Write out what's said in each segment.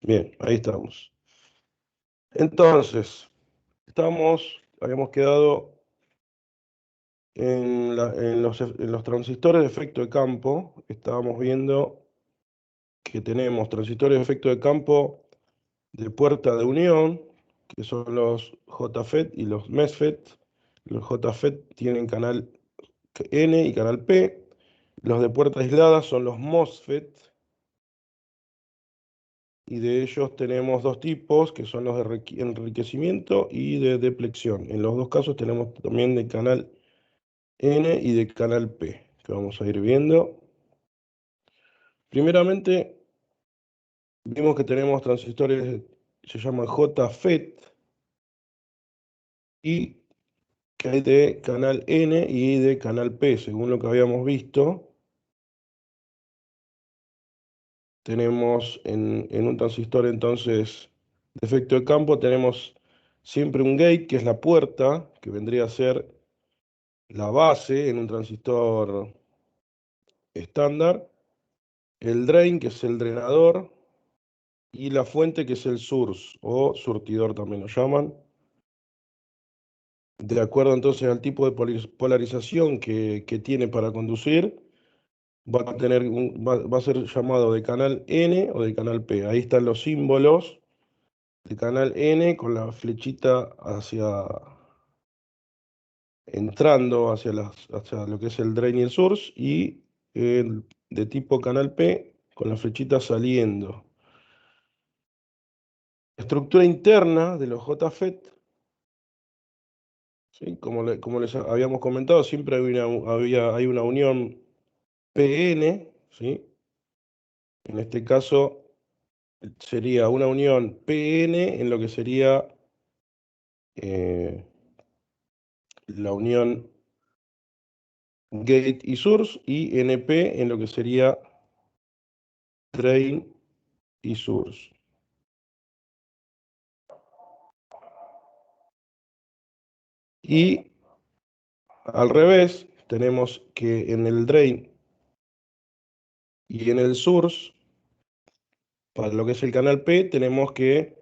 Bien, ahí estamos. Entonces, habíamos quedado en los transistores de efecto de campo. Estábamos viendo que tenemos transistores de efecto de campo de puerta de unión, que son los JFET y los MESFET. Los JFET tienen canal N y canal P. Los de puerta aislada son los MOSFET. Y de ellos tenemos dos tipos, que son los de enriquecimiento y de depleción. En los dos casos tenemos también de canal N y de canal P, que vamos a ir viendo. Primeramente, vimos que tenemos transistores, se llaman JFET, y que hay de canal N y de canal P, según lo que habíamos visto. Tenemos en un transistor entonces de efecto de campo, tenemos siempre un gate, que es la puerta, que vendría a ser la base en un transistor estándar, el drain, que es el drenador, y la fuente, que es el source, o surtidor también lo llaman. De acuerdo entonces al tipo de polarización que tiene para conducir, va a ser llamado de canal N o de canal P. Ahí están los símbolos de canal N con la flechita entrando hacia lo que es el drain y el source, y el de tipo canal P con la flechita saliendo. Estructura interna de los JFET, ¿sí? Como les habíamos comentado, siempre hay una unión PN, ¿sí? En este caso sería una unión PN en lo que sería eh, la unión gate y source, y NP en lo que sería drain y source. Y al revés, tenemos que en el drain y en el source, para lo que es el canal P, tenemos que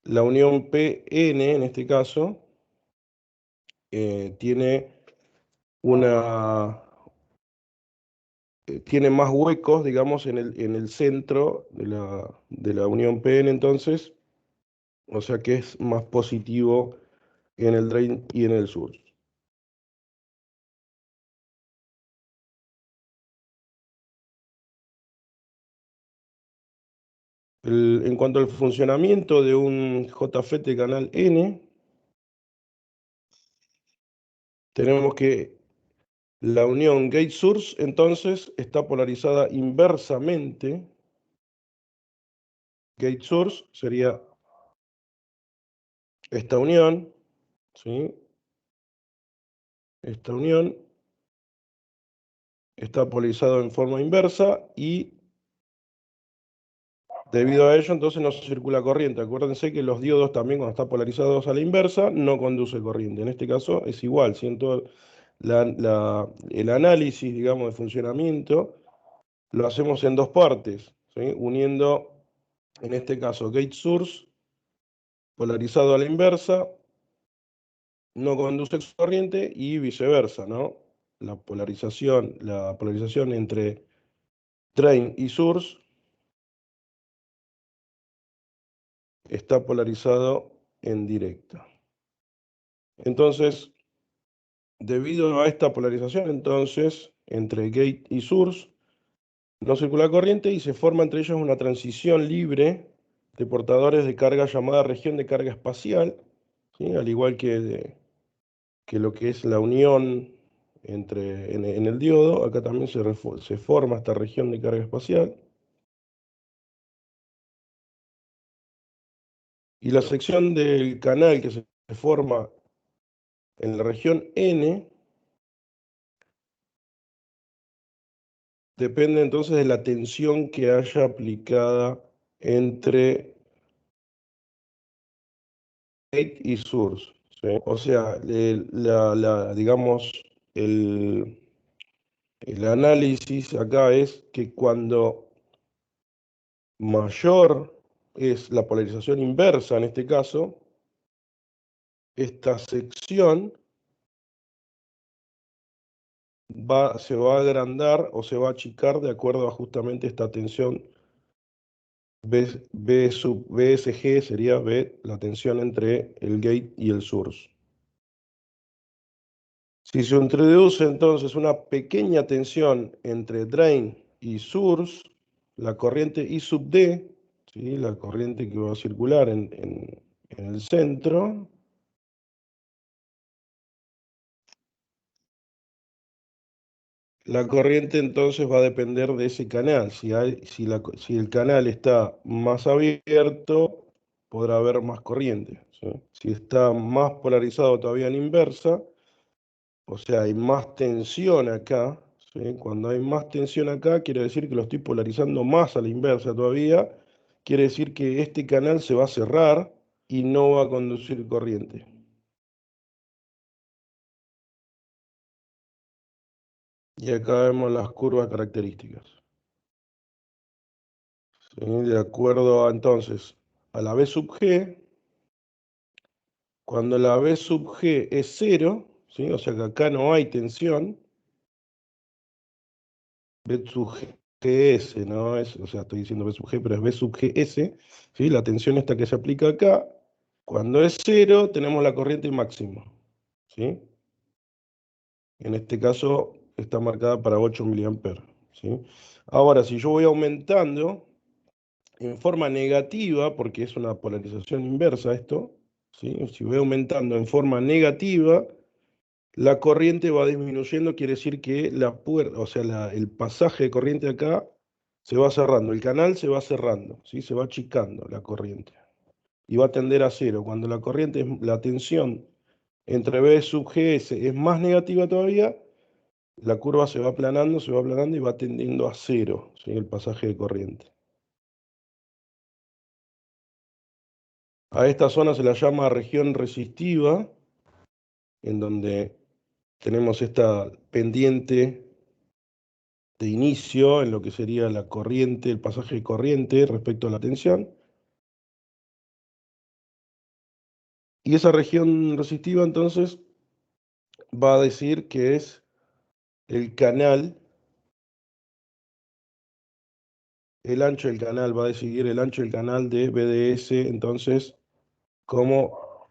la unión PN, en este caso, tiene tiene más huecos, digamos, en el centro de la unión PN, entonces, o sea que es más positivo en el drain y en el source. En cuanto al funcionamiento de un JFET de canal N, tenemos que la unión gate source entonces está polarizada inversamente. Gate source sería esta unión, ¿sí? Esta unión está polarizado en forma inversa, y debido a ello entonces no circula corriente. Acuérdense que los diodos también, cuando están polarizados a la inversa, no conduce corriente. En este caso es igual, siento el análisis, digamos, de funcionamiento lo hacemos en dos partes, ¿sí? Uniendo, en este caso, gate source polarizado a la inversa, no conduce corriente, y viceversa, ¿no? La polarización entre drain y source está polarizado en directa. Entonces, debido a esta polarización, entonces, entre gate y source, no circula corriente y se forma entre ellos una transición libre de portadores de carga llamada región de carga espacial, ¿sí? Al igual que lo que es la unión en el diodo, acá también se forma esta región de carga espacial. Y la sección del canal que se forma en la región N depende entonces de la tensión que haya aplicada entre gate y source, ¿sí? O sea, digamos, el, el análisis acá es que cuando mayor es la polarización inversa en este caso, esta sección se va a agrandar o se va a achicar de acuerdo a justamente esta tensión B sub BSG, sería B, la tensión entre el gate y el source. Si se introduce entonces una pequeña tensión entre drain y source, la corriente I sub D, ¿sí? La corriente que va a circular en el centro, la corriente entonces va a depender de ese canal. Si el canal está más abierto, podrá haber más corriente, ¿sí? Si está más polarizado todavía en inversa, o sea, hay más tensión acá, ¿sí? Cuando hay más tensión acá, quiere decir que lo estoy polarizando más a la inversa todavía. Quiere decir que este canal se va a cerrar y no va a conducir corriente. Y acá vemos las curvas características, ¿sí? De acuerdo a, entonces, a la B sub G, cuando la B sub G es cero, ¿sí? O sea que acá no hay tensión, B sub GS, ¿no? O sea, estoy diciendo B sub G, pero es B sub GS, ¿sí? La tensión esta que se aplica acá, cuando es cero, tenemos la corriente máxima, ¿sí? En este caso está marcada para 8 miliamperes, ¿sí? Ahora, si yo voy aumentando en forma negativa, porque es una polarización inversa esto, ¿sí? Si voy aumentando en forma negativa, la corriente va disminuyendo, quiere decir que la puerta, o sea, el pasaje de corriente acá se va cerrando, el canal se va cerrando, ¿sí? Se va achicando la corriente y va a tender a cero. Cuando la corriente, la tensión entre B sub GS es más negativa todavía, la curva se va aplanando y va tendiendo a cero, ¿sí? El pasaje de corriente. A esta zona se la llama región resistiva, en donde tenemos esta pendiente de inicio en lo que sería la corriente, el pasaje de corriente respecto a la tensión. Y esa región resistiva entonces va a decir que es el canal, el ancho del canal, va a decidir el ancho del canal de BDS entonces como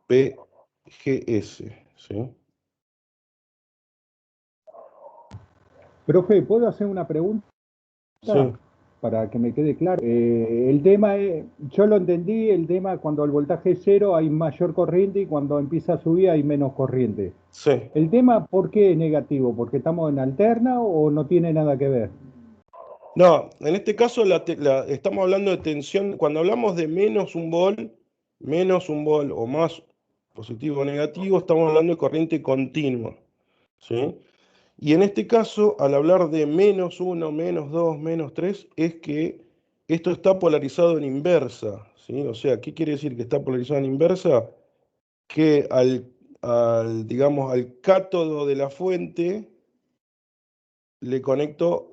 PGS, ¿sí? Profe, ¿puedo hacer una pregunta Sí, para que me quede claro? El tema es, yo lo entendí, el tema cuando el voltaje es cero hay mayor corriente y cuando empieza a subir hay menos corriente. sí. ¿El tema por qué es negativo? ¿Porque estamos en alterna o no tiene nada que ver? No, en este caso estamos hablando de tensión, cuando hablamos de menos un vol o más positivo o negativo, estamos hablando de corriente continua, ¿sí? Y en este caso, al hablar de menos uno, menos 2, menos 3, es que esto está polarizado en inversa, ¿sí? O sea, ¿qué quiere decir que está polarizado en inversa? Que digamos, al cátodo de la fuente lo conecto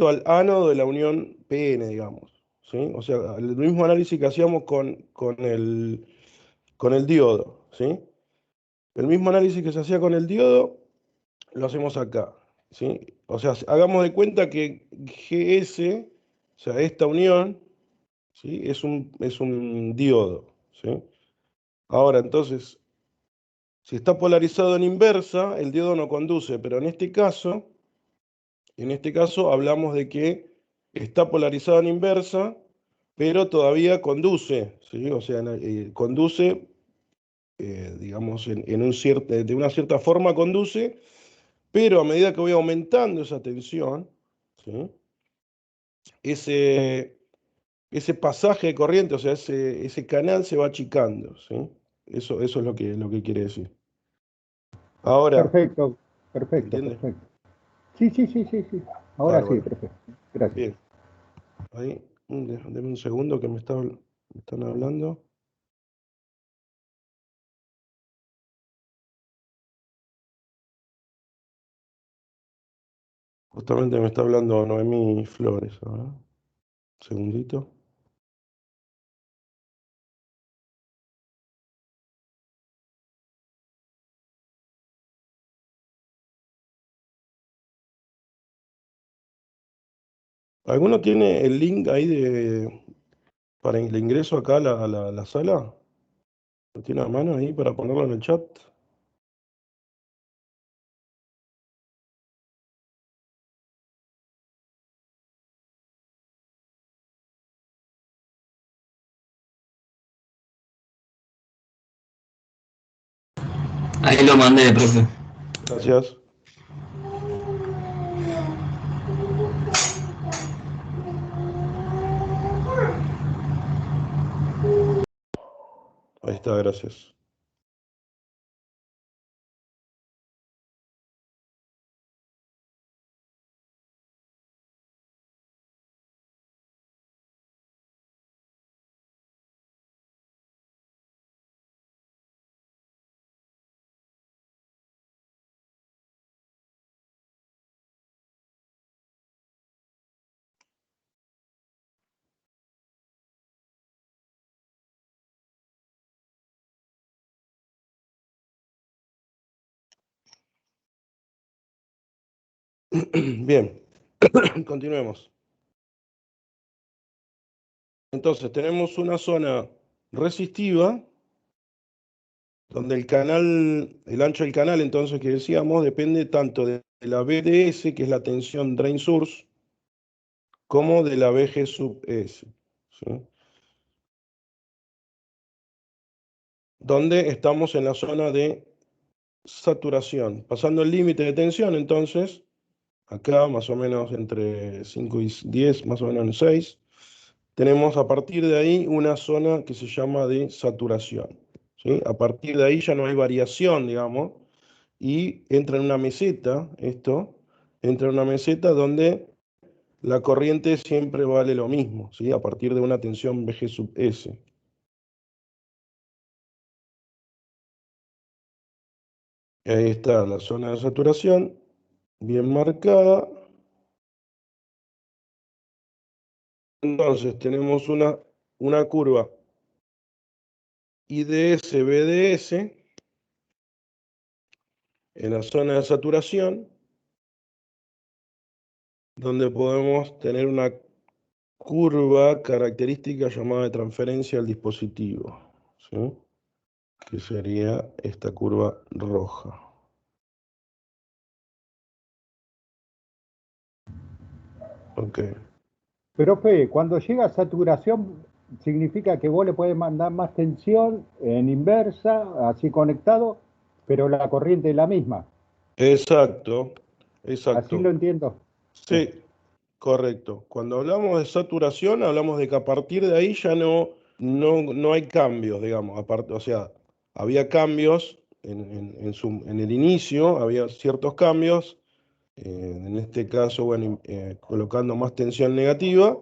al ánodo de la unión PN, digamos, ¿sí? O sea, el mismo análisis que hacíamos con el diodo, ¿sí? El mismo análisis que se hacía con el diodo, lo hacemos acá, ¿sí? O sea, hagamos de cuenta que GS, o sea, esta unión, ¿sí? Es un diodo, ¿sí? Ahora, entonces, si está polarizado en inversa, el diodo no conduce, pero en este caso hablamos de que está polarizado en inversa, pero todavía conduce, ¿sí? O sea, conduce, digamos, de una cierta forma conduce, pero a medida que voy aumentando esa tensión, ¿sí? ese, ese pasaje de corriente, o sea, ese canal se va achicando, ¿sí? Eso es lo que quiere decir. Ahora, Perfecto, ¿se perfecto, entiende? perfecto. Sí, sí, sí, sí, sí. Ahora sí, Bárbaro. profe. Gracias. Bien. Ahí, deme un segundo que me están hablando. Justamente me está hablando Noemí Flores ahora. Segundito. ¿Alguno tiene el link ahí para el ingreso acá a la sala? ¿Lo tiene a mano ahí para ponerlo en el chat? Ahí lo mandé, profe. Gracias. Ahí está, gracias. Bien, continuemos. Entonces, tenemos una zona resistiva, donde el ancho del canal, entonces, que decíamos, depende tanto de la BDS, que es la tensión drain source, como de la BG sub S, ¿sí? Donde estamos en la zona de saturación. Pasando el límite de tensión, entonces, acá más o menos entre 5 y 10, más o menos en 6, tenemos a partir de ahí una zona que se llama de saturación, ¿sí? A partir de ahí ya no hay variación, digamos, y entra en una meseta, entra en una meseta donde la corriente siempre vale lo mismo, ¿sí? A partir de una tensión Vg sub S. Ahí está la zona de saturación, bien marcada. Entonces tenemos una curva IDS-BDS en la zona de saturación, donde podemos tener una curva característica llamada de transferencia al dispositivo, ¿sí? Que sería esta curva roja. Ok. Profe, cuando llega a saturación, significa que vos le podés mandar más tensión en inversa, así conectado, pero la corriente es la misma. Exacto, Así lo exacto. entiendo. Sí. Sí, correcto. Cuando hablamos de saturación, hablamos de que a partir de ahí ya no hay cambios, digamos. Aparte, o sea, había cambios en el inicio, había ciertos cambios, en este caso, bueno, colocando más tensión negativa.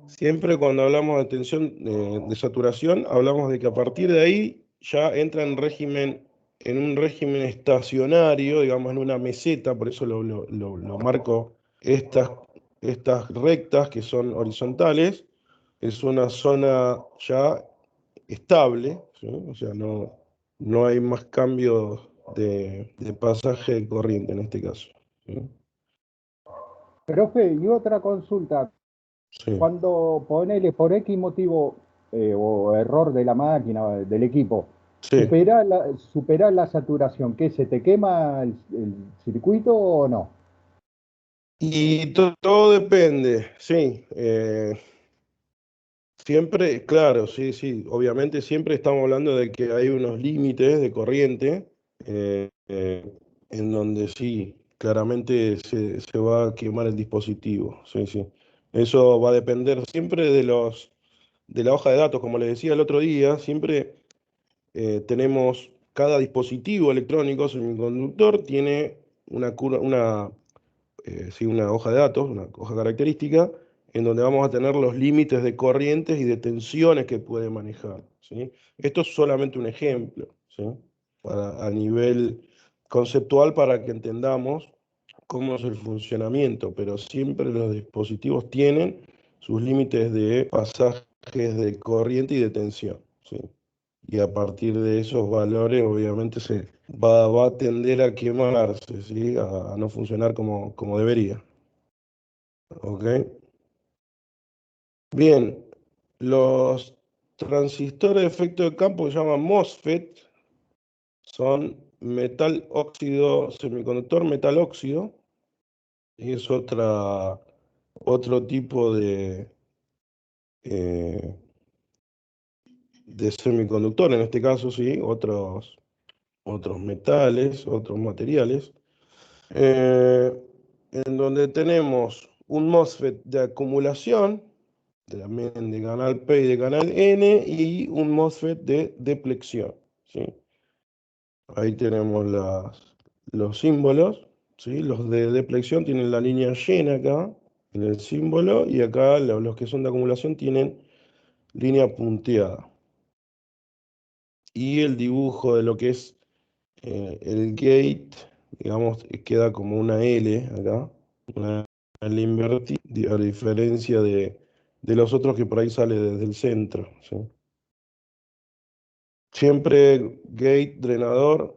Siempre cuando hablamos de tensión de saturación, hablamos de que a partir de ahí ya entra en un régimen estacionario, digamos en una meseta, por eso lo marco estas rectas que son horizontales, es una zona ya estable, ¿sí? O sea, no hay más cambios de pasaje de corriente en este caso, ¿sí? Profe, y otra consulta, Sí, cuando ponele por X motivo o error de la máquina, del equipo, sí. supera la saturación, ¿qué? ¿Se te quema el circuito o no? Y todo depende, sí. Siempre, claro, sí, sí. Obviamente siempre estamos hablando de que hay unos límites de corriente en donde sí, claramente se va a quemar el dispositivo. Sí, sí. Eso va a depender siempre de la hoja de datos. Como les decía el otro día, siempre tenemos cada dispositivo electrónico, semiconductor, tiene sí, una hoja de datos, una hoja característica, en donde vamos a tener los límites de corrientes y de tensiones que puede manejar, ¿sí? Esto es solamente un ejemplo, ¿sí? A nivel conceptual para que entendamos cómo es el funcionamiento, pero siempre los dispositivos tienen sus límites de pasajes de corriente y de tensión, ¿sí? Y a partir de esos valores, obviamente, va a tender a quemarse, ¿sí? A no funcionar como debería. ¿Ok? Bien, los transistores de efecto de campo que se llaman MOSFET son metal óxido, semiconductor metal óxido, y es otro tipo eh, de semiconductor, en este caso sí, otros metales, otros materiales, eh, en donde tenemos un MOSFET de acumulación, también de canal P y de canal N, y un MOSFET de depleción, ¿sí? Ahí tenemos los símbolos, ¿sí? Los de depleción tienen la línea llena acá, en el símbolo, y acá los que son de acumulación tienen línea punteada. Y el dibujo de lo que es el gate, digamos, queda como una L acá, una L invertida, a diferencia de los otros que por ahí sale desde el centro, ¿sí? Siempre gate, drenador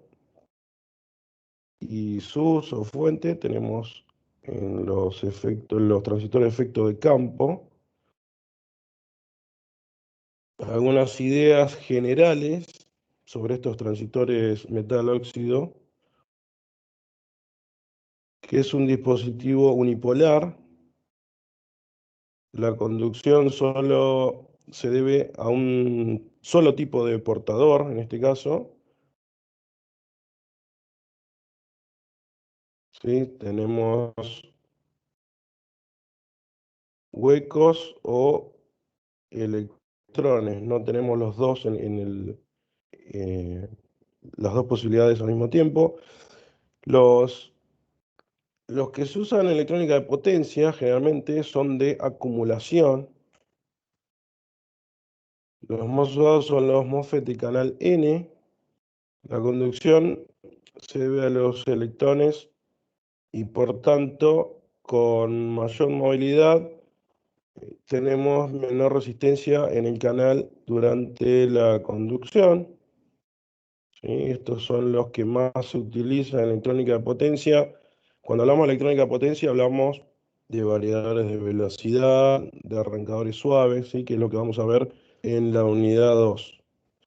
y source o fuente tenemos en los efectos, los transistores de efecto de campo, algunas ideas generales sobre estos transistores metal óxido, que es un dispositivo unipolar. La conducción solo se debe a un solo tipo de portador, en este caso. ¿Sí? Tenemos huecos o electrones. No tenemos los dos las dos posibilidades al mismo tiempo. Los, los que se usan en electrónica de potencia generalmente son de acumulación. Los más usados son los MOSFET de canal N. La conducción se debe a los electrones y por tanto con mayor movilidad tenemos menor resistencia en el canal durante la conducción. ¿Sí? Estos son los que más se utilizan en electrónica de potencia. Cuando hablamos de electrónica de potencia hablamos de variadores de velocidad, de arrancadores suaves, ¿sí? Que es lo que vamos a ver en la unidad 2.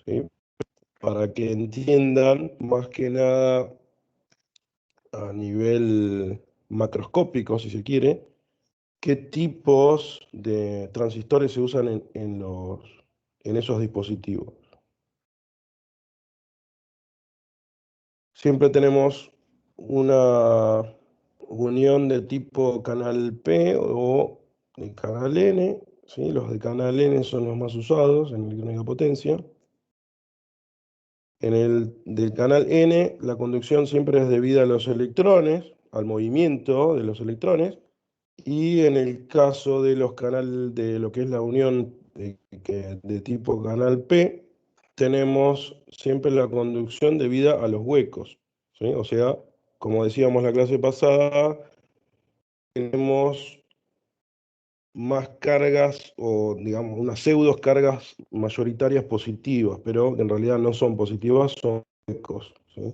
¿Sí? Para que entiendan más que nada a nivel macroscópico, si se quiere, qué tipos de transistores se usan en esos dispositivos. Siempre tenemos una unión de tipo canal P o de canal N, ¿sí? Los de canal N son los más usados en electrónica de potencia. En el del canal N, la conducción siempre es debida a los electrones, al movimiento de los electrones, y en el caso de los canales de lo que es la unión de tipo canal P, tenemos siempre la conducción debida a los huecos, ¿sí? O sea, como decíamos la clase pasada, tenemos más cargas o digamos unas pseudo cargas mayoritarias positivas, pero que en realidad no son positivas, son huecos, ¿sí?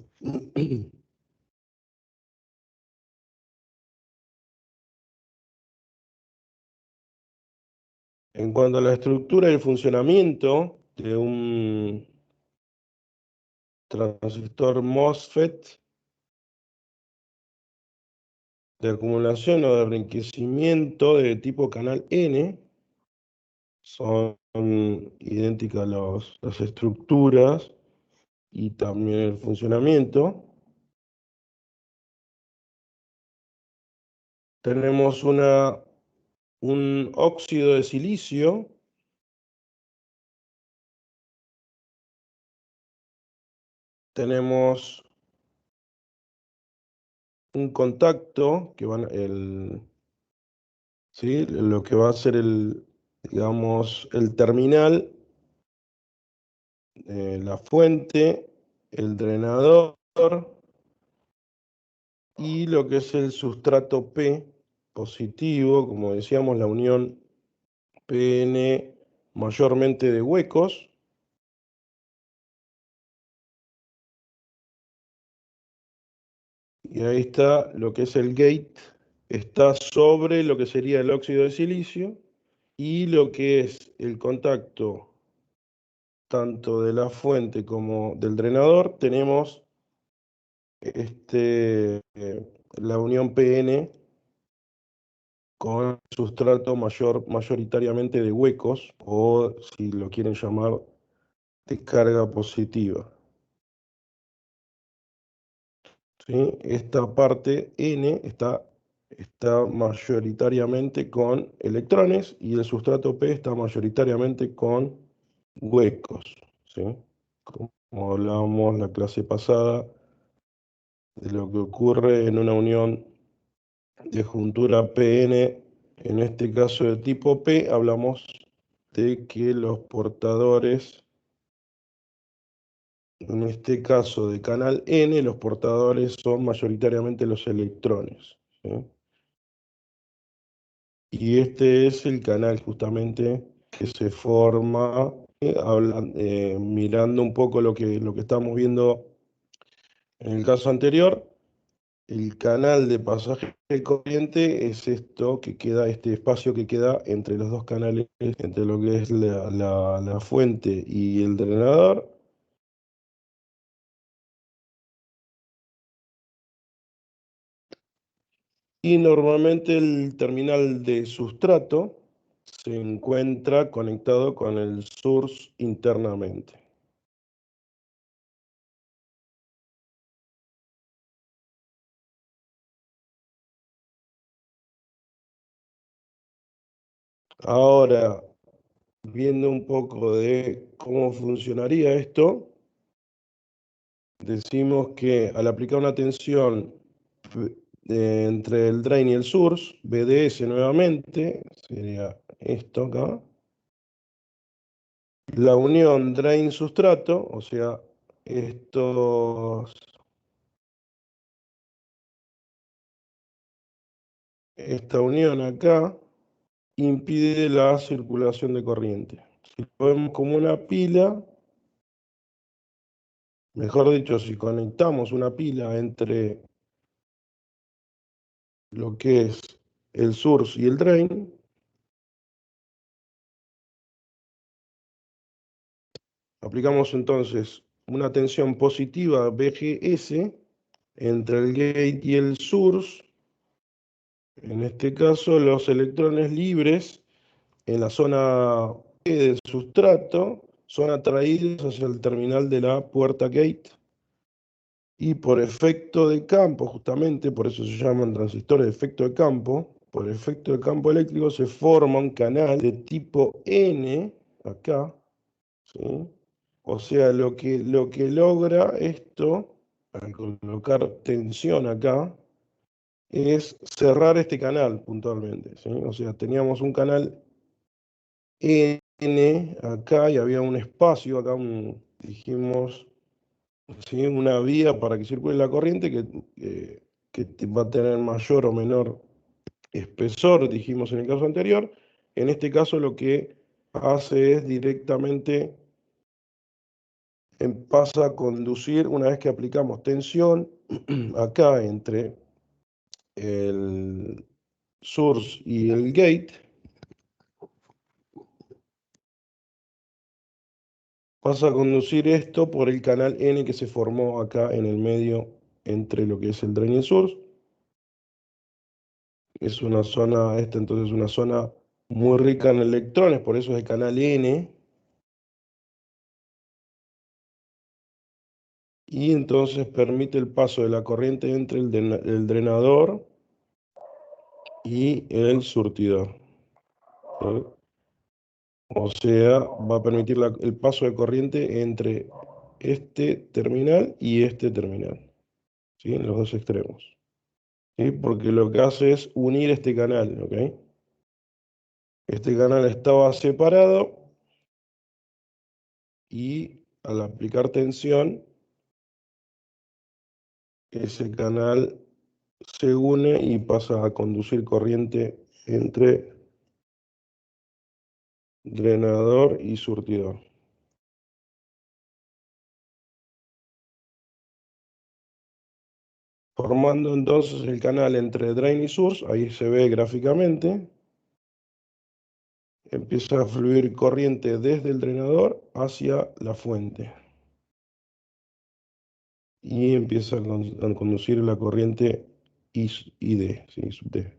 En cuanto a la estructura y el funcionamiento de un transistor MOSFET de acumulación o de enriquecimiento de tipo canal N, son idénticas las estructuras y también el funcionamiento. Tenemos un óxido de silicio, tenemos un contacto que ¿sí? Lo que va a ser digamos, el terminal, la fuente, el drenador y lo que es el sustrato P positivo, como decíamos, la unión PN mayormente de huecos. Y ahí está lo que es el gate, está sobre lo que sería el óxido de silicio Y lo que es el contacto tanto de la fuente como del drenador, tenemos la unión PN con sustrato mayoritariamente de huecos, o si lo quieren llamar, de carga positiva. ¿Sí? Esta parte N está mayoritariamente con electrones y el sustrato P está mayoritariamente con huecos. ¿Sí? Como hablábamos la clase pasada de lo que ocurre en una unión de juntura PN, en este caso de tipo P, hablamos de que los portadores, en este caso de canal N, los portadores son mayoritariamente los electrones. ¿Sí? Y este es el canal justamente que se forma, mirando un poco lo que estamos viendo en el caso anterior. El canal de pasaje de corriente es esto que queda, este espacio que queda entre los dos canales, entre lo que es la fuente y el drenador. Y normalmente el terminal de sustrato se encuentra conectado con el source internamente. Ahora, viendo un poco de cómo funcionaría esto, decimos que al aplicar una tensión entre el drain y el source, BDS nuevamente, sería esto acá, la unión drain-sustrato, o sea, esta unión acá impide la circulación de corriente. Si lo vemos como una pila, mejor dicho, si conectamos una pila entre lo que es el source y el drain, aplicamos entonces una tensión positiva BGS entre el gate y el source. En este caso, los electrones libres en la zona P del sustrato son atraídos hacia el terminal de la puerta gate y por efecto de campo, justamente, por eso se llaman transistores de efecto de campo, por efecto de campo eléctrico se forma un canal de tipo N, acá, ¿sí? O sea, lo que logra esto, al colocar tensión acá, es cerrar este canal puntualmente, ¿sí? O sea, teníamos un canal N acá y había un espacio acá, dijimos, ¿sí? Una vía para que circule la corriente que va a tener mayor o menor espesor, dijimos en el caso anterior. En este caso lo que hace es directamente pasa a conducir, una vez que aplicamos tensión acá entre el source y el gate, pasa a conducir esto por el canal N que se formó acá en el medio entre lo que es el drain y el source. Es una zona, esta entonces es una zona muy rica en electrones, por eso es el canal N. Y entonces permite el paso de la corriente entre el drenador y el surtidor. ¿Sí? O sea, va a permitir el paso de corriente entre este terminal y este terminal, ¿sí? En los dos extremos. ¿Sí? Porque lo que hace es unir este canal, ¿ok? Este canal estaba separado y al aplicar tensión, ese canal se une y pasa a conducir corriente entre drenador y surtidor. Formando entonces el canal entre drain y source, ahí se ve gráficamente. empieza a fluir corriente desde el drenador hacia la fuente. Y empieza a conducir la corriente ID, sí, sub D.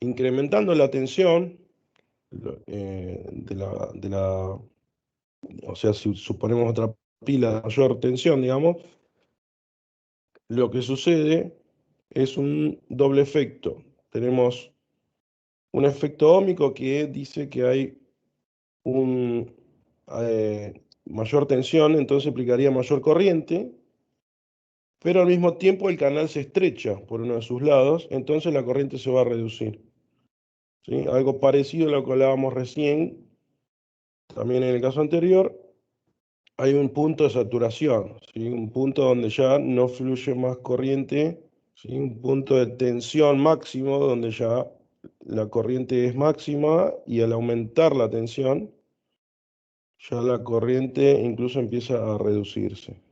Incrementando la tensión o sea, si suponemos otra pila de mayor tensión, digamos, lo que sucede es un doble efecto. Tenemos un efecto óhmico que dice que hay un mayor tensión, entonces aplicaría mayor corriente, pero al mismo tiempo el canal se estrecha por uno de sus lados, entonces la corriente se va a reducir. ¿Sí? Algo parecido a lo que hablábamos recién, también en el caso anterior, hay un punto de saturación, ¿sí? Un punto donde ya no fluye más corriente, ¿sí? Un punto de tensión máximo donde ya la corriente es máxima y al aumentar la tensión, ya la corriente incluso empieza a reducirse.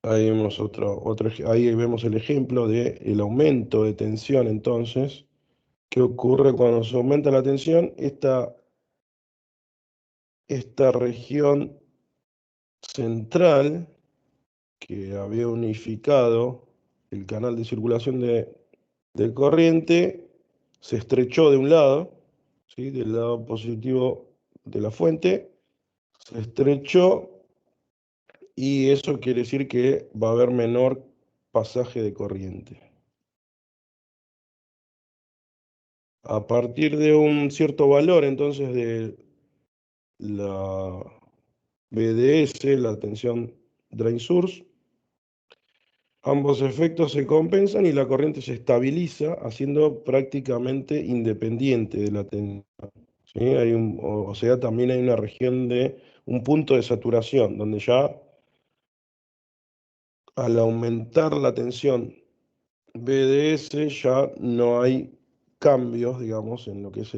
Ahí vemos ahí vemos el ejemplo del aumento de tensión entonces. ¿Qué ocurre cuando se aumenta la tensión? Esta región central que había unificado el canal de circulación de corriente se estrechó de un lado, ¿sí? Del lado positivo de la fuente, se estrechó y eso quiere decir que va a haber menor pasaje de corriente. A partir de un cierto valor, entonces, de la BDS, la tensión drain source, ambos efectos se compensan y la corriente se estabiliza, haciendo prácticamente independiente de la tensión. ¿Sí? O sea, también hay una región de un punto de saturación, donde ya al aumentar la tensión BDS ya no hay cambios, digamos, en lo que es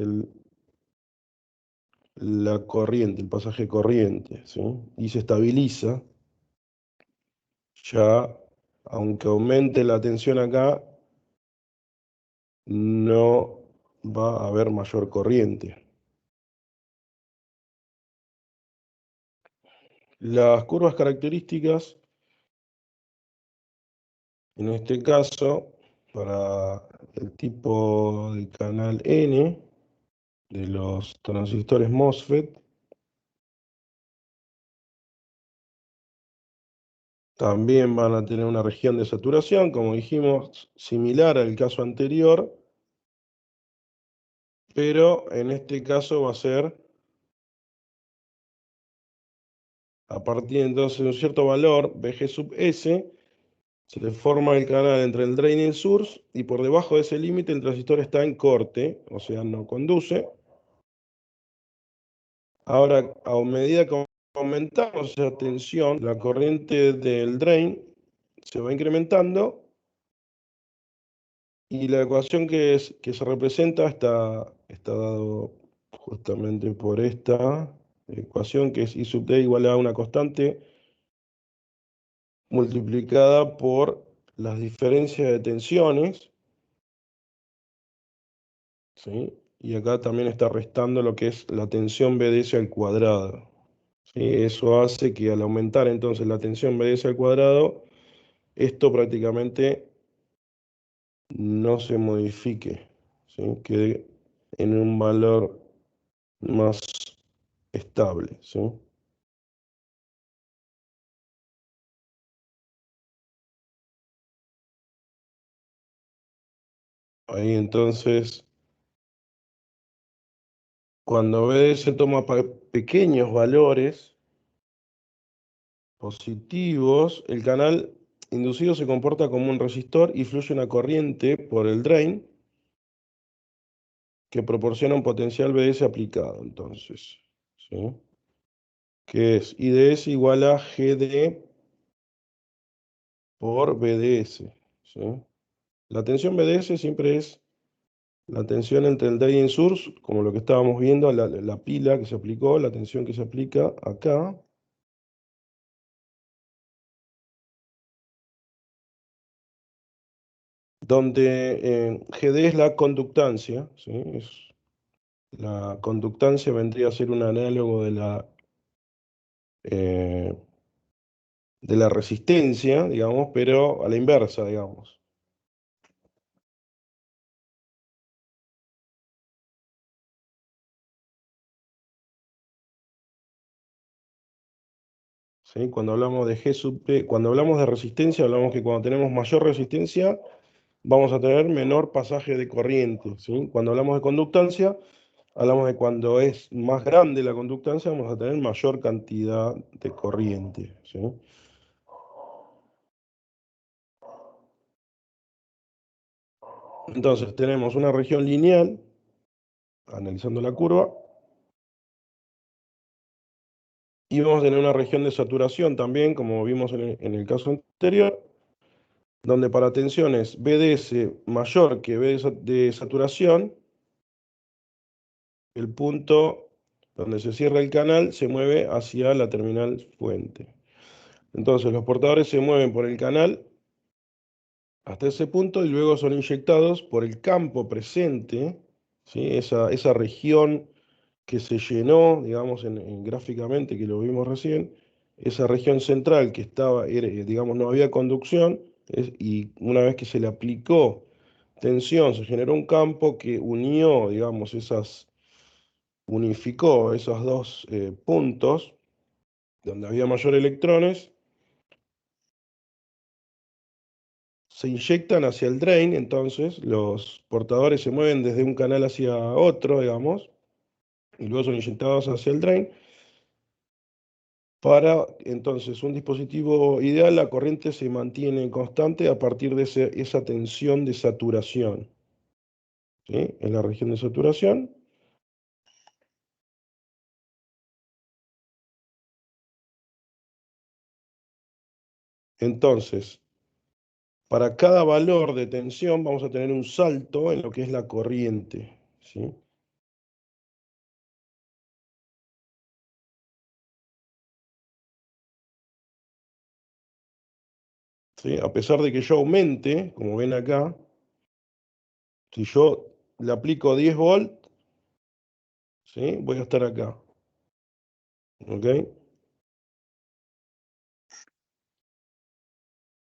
la corriente, el pasaje corriente, ¿sí? Y se estabiliza, ya, aunque aumente la tensión acá, no va a haber mayor corriente. Las curvas características, en este caso, para el tipo de canal N de los transistores MOSFET, también van a tener una región de saturación, como dijimos, similar al caso anterior, pero en este caso va a ser a partir entonces de un cierto valor, Vg sub S, se le forma el canal entre el drain y el source, y por debajo de ese límite el transistor está en corte, o sea, no conduce. Ahora, a medida que aumentamos esa tensión, la corriente del drain se va incrementando y la ecuación que se representa está dado justamente por esta ecuación, que es I sub D igual a una constante multiplicada por las diferencias de tensiones, ¿sí? Y acá también está restando lo que es la tensión BDS al cuadrado, ¿sí? Eso hace que al aumentar entonces la tensión BDS al cuadrado, esto prácticamente no se modifique, ¿sí? Quede en un valor más estable, ¿sí? Ahí entonces, cuando BDS toma pequeños valores positivos, el canal inducido se comporta como un resistor y fluye una corriente por el drain que proporciona un potencial BDS aplicado, entonces, ¿sí? Que es IDS igual a GD por BDS, ¿sí? La tensión BDS siempre es la tensión entre el drain y source, como lo que estábamos viendo, la pila que se aplicó, la tensión que se aplica acá, donde GD es la conductancia, ¿sí? La conductancia vendría a ser un análogo eh, de la resistencia, digamos, pero a la inversa, digamos. ¿Sí? Cuando hablamos de G sub P, cuando hablamos de resistencia, hablamos que cuando tenemos mayor resistencia, vamos a tener menor pasaje de corriente, ¿sí? Cuando hablamos de conductancia, hablamos de cuando es más grande la conductancia, vamos a tener mayor cantidad de corriente, ¿sí? Entonces tenemos una región lineal, analizando la curva, y vamos a tener una región de saturación también, como vimos en el caso anterior, donde para tensiones BDS mayor que B de saturación, el punto donde se cierra el canal se mueve hacia la terminal fuente. Entonces los portadores se mueven por el canal hasta ese punto y luego son inyectados por el campo presente, ¿sí? Esa región que se llenó, digamos, gráficamente, que lo vimos recién, esa región central que estaba, digamos, no había conducción, y una vez que se le aplicó tensión, se generó un campo que unió, digamos, unificó esos dos puntos, donde había mayor electrones, se inyectan hacia el drain, entonces los portadores se mueven desde un canal hacia otro, digamos, y luego son inyectados hacia el drain. Para entonces un dispositivo ideal, la corriente se mantiene constante a partir de esa tensión de saturación, ¿sí? En la región de saturación. Entonces, para cada valor de tensión vamos a tener un salto en lo que es la corriente, ¿sí? ¿Sí? A pesar de que yo aumente, como ven acá, si yo le aplico 10 volt, ¿sí? Voy a estar acá, ¿ok?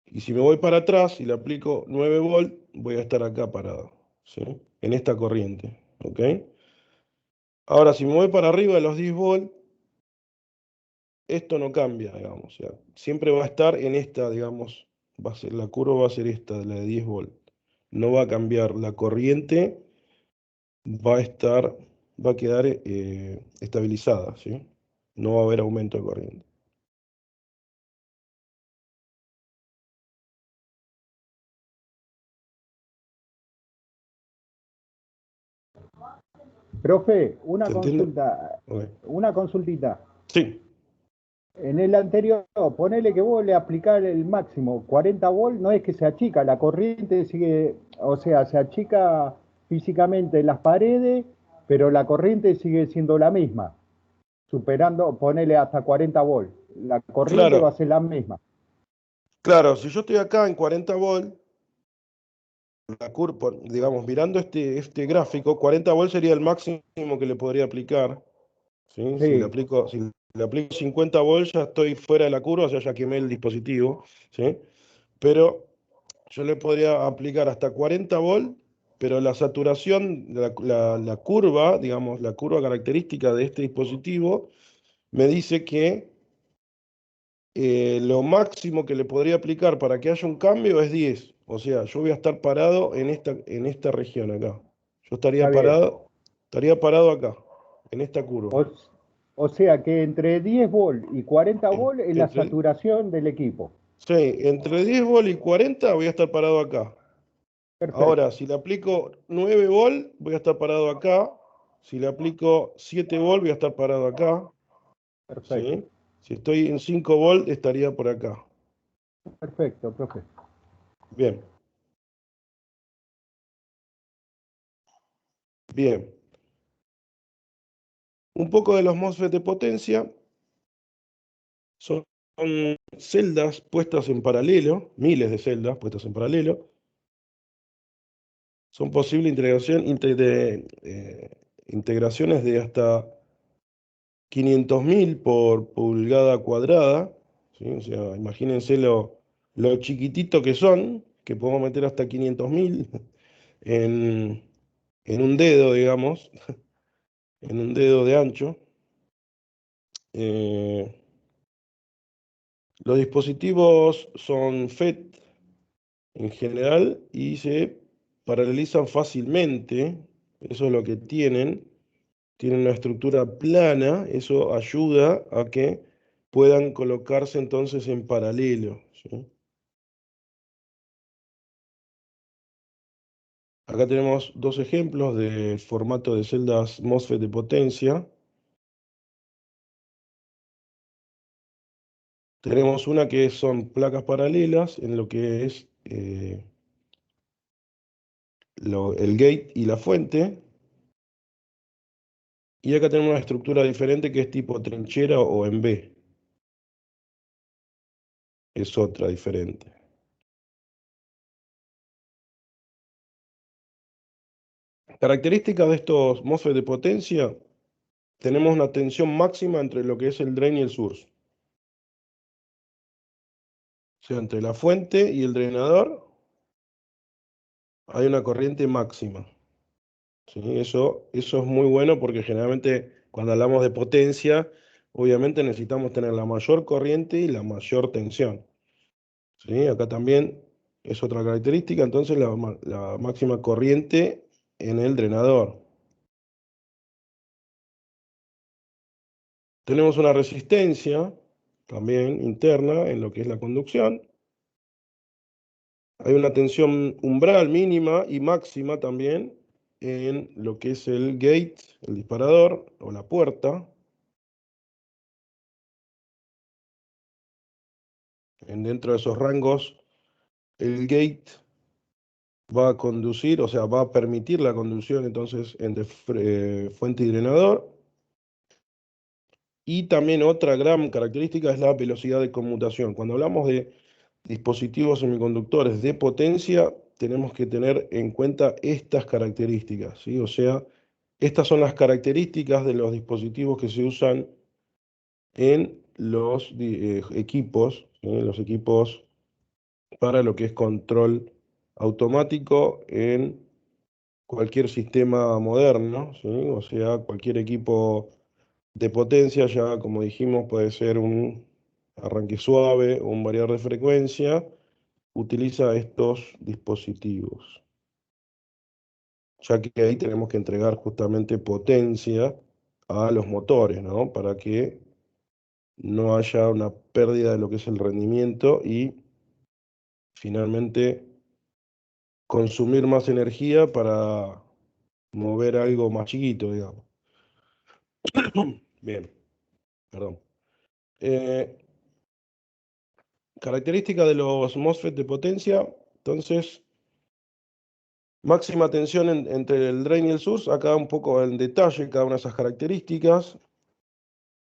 Y si me voy para atrás y le aplico 9 volt, voy a estar acá parado, ¿sí? En esta corriente, ¿ok? Ahora, si me voy para arriba de los 10 volt, esto no cambia, digamos. O sea, siempre va a estar en esta, digamos, la curva va a ser esta, la de 10 volt. No va a cambiar. La corriente va a estar, va a quedar estabilizada, ¿sí? No va a haber aumento de corriente. Profe, ¿Se entiende? Ok. una consultita. Sí, En el anterior, ponele que vos le aplicás el máximo 40 volt, no es que se achica, la corriente sigue, o sea, se achica físicamente las paredes, pero la corriente sigue siendo la misma, superando, ponele hasta 40 volt, la corriente va a claro, ser la misma. claro. Si yo estoy acá en 40 volt, la curva, digamos, mirando este gráfico, 40 volt sería el máximo que le podría aplicar, ¿sí? Sí, Si le aplico 50 volts, ya estoy fuera de la curva, o sea, ya quemé el dispositivo, ¿sí? Pero yo le podría aplicar hasta 40 volts, pero la saturación, la curva, digamos, la curva característica de este dispositivo, me dice que lo máximo que le podría aplicar para que haya un cambio es 10. O sea, yo voy a estar parado en esta región acá. Yo está bien. estaría parado acá, en esta curva. O, o sea que entre 10 volt y 40 volt es la Entre, saturación del equipo. sí, entre 10 volt y 40 voy a estar parado acá. Perfecto, Ahora, si le aplico 9 volt, voy a estar parado acá. Si le aplico 7 volt, voy a estar parado acá. perfecto, ¿Sí? Si estoy en 5 volt, estaría por acá. perfecto, profe. Bien, bien. Un poco de los MOSFET de potencia son celdas puestas en paralelo, miles de celdas puestas en paralelo, son posibles integraciones de hasta 500.000 por pulgada cuadrada, ¿sí? O sea, imagínense lo chiquitito que son, que podemos meter hasta 500.000 en, en un dedo, digamos, en un dedo de ancho. Los dispositivos son FET en general y se paralelizan fácilmente, eso es lo que tienen una estructura plana, eso ayuda a que puedan colocarse entonces en paralelo, ¿sí? Acá tenemos dos ejemplos de formato de celdas MOSFET de potencia. Tenemos una que son placas paralelas en lo que es el gate y la fuente. Y acá tenemos una estructura diferente que es tipo trinchera o en B. Es otra diferente. Características de estos MOSFET de potencia. Tenemos una tensión máxima entre lo que es el drain y el source. O sea, entre la fuente y el drenador hay una corriente máxima. ¿Sí? Eso es muy bueno porque generalmente cuando hablamos de potencia, obviamente necesitamos tener la mayor corriente y la mayor tensión. ¿Sí? Acá también es otra característica, entonces la máxima corriente en el drenador. Tenemos una resistencia también interna en lo que es la conducción. Hay una tensión umbral mínima y máxima también en lo que es el gate, el disparador o la puerta. Dentro de esos rangos, el gate va a conducir, o sea, va a permitir la conducción entonces entre fuente y drenador. Y también otra gran característica es la velocidad de conmutación. Cuando hablamos de dispositivos semiconductores de potencia, tenemos que tener en cuenta estas características, ¿sí? O sea, estas son las características de los dispositivos que se usan en los equipos, ¿sí? Los equipos para lo que es control automático en cualquier sistema moderno, ¿sí? O sea, cualquier equipo de potencia, ya como dijimos, puede ser un arranque suave o un variador de frecuencia, utiliza estos dispositivos, ya que ahí tenemos que entregar justamente potencia a los motores, ¿no? Para que no haya una pérdida de lo que es el rendimiento y finalmente consumir más energía para mover algo más chiquito, digamos. Bien, perdón. Característica de los MOSFET de potencia, entonces, máxima tensión entre el drain y el source, acá un poco en detalle cada una de esas características.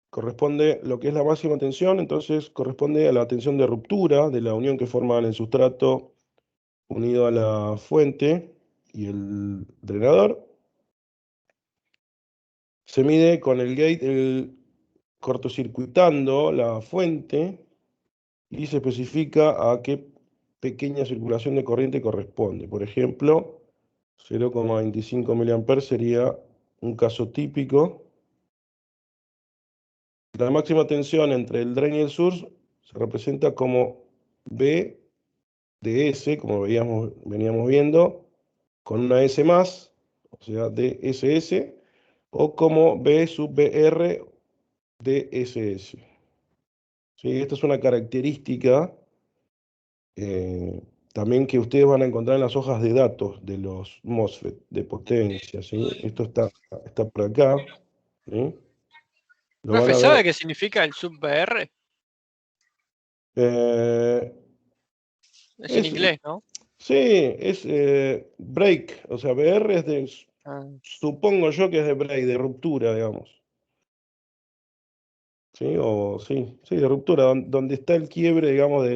Corresponde lo que es la máxima tensión, entonces corresponde a la tensión de ruptura de la unión que forman el sustrato unido a la fuente y el drenador. Se mide con el gate, cortocircuitando la fuente y se especifica a qué pequeña circulación de corriente corresponde. Por ejemplo, 0,25 mA sería un caso típico. La máxima tensión entre el drain y el source se representa como B de S, como veníamos viendo, con una S más, o sea, DSS, o como B sub BR DSS. ¿Sí? Esta es una característica también que ustedes van a encontrar en las hojas de datos de los MOSFET de potencia. ¿Sí? Esto está por acá. ¿Sí? Lo van Profe, a ¿sabe ver. qué significa el sub-BR? Eh, Es en es, inglés, ¿no? sí, es break, o sea, BR es de, Ah, supongo yo que es de break, de ruptura, digamos. ¿Sí? O sí, de ruptura, donde está el quiebre, digamos,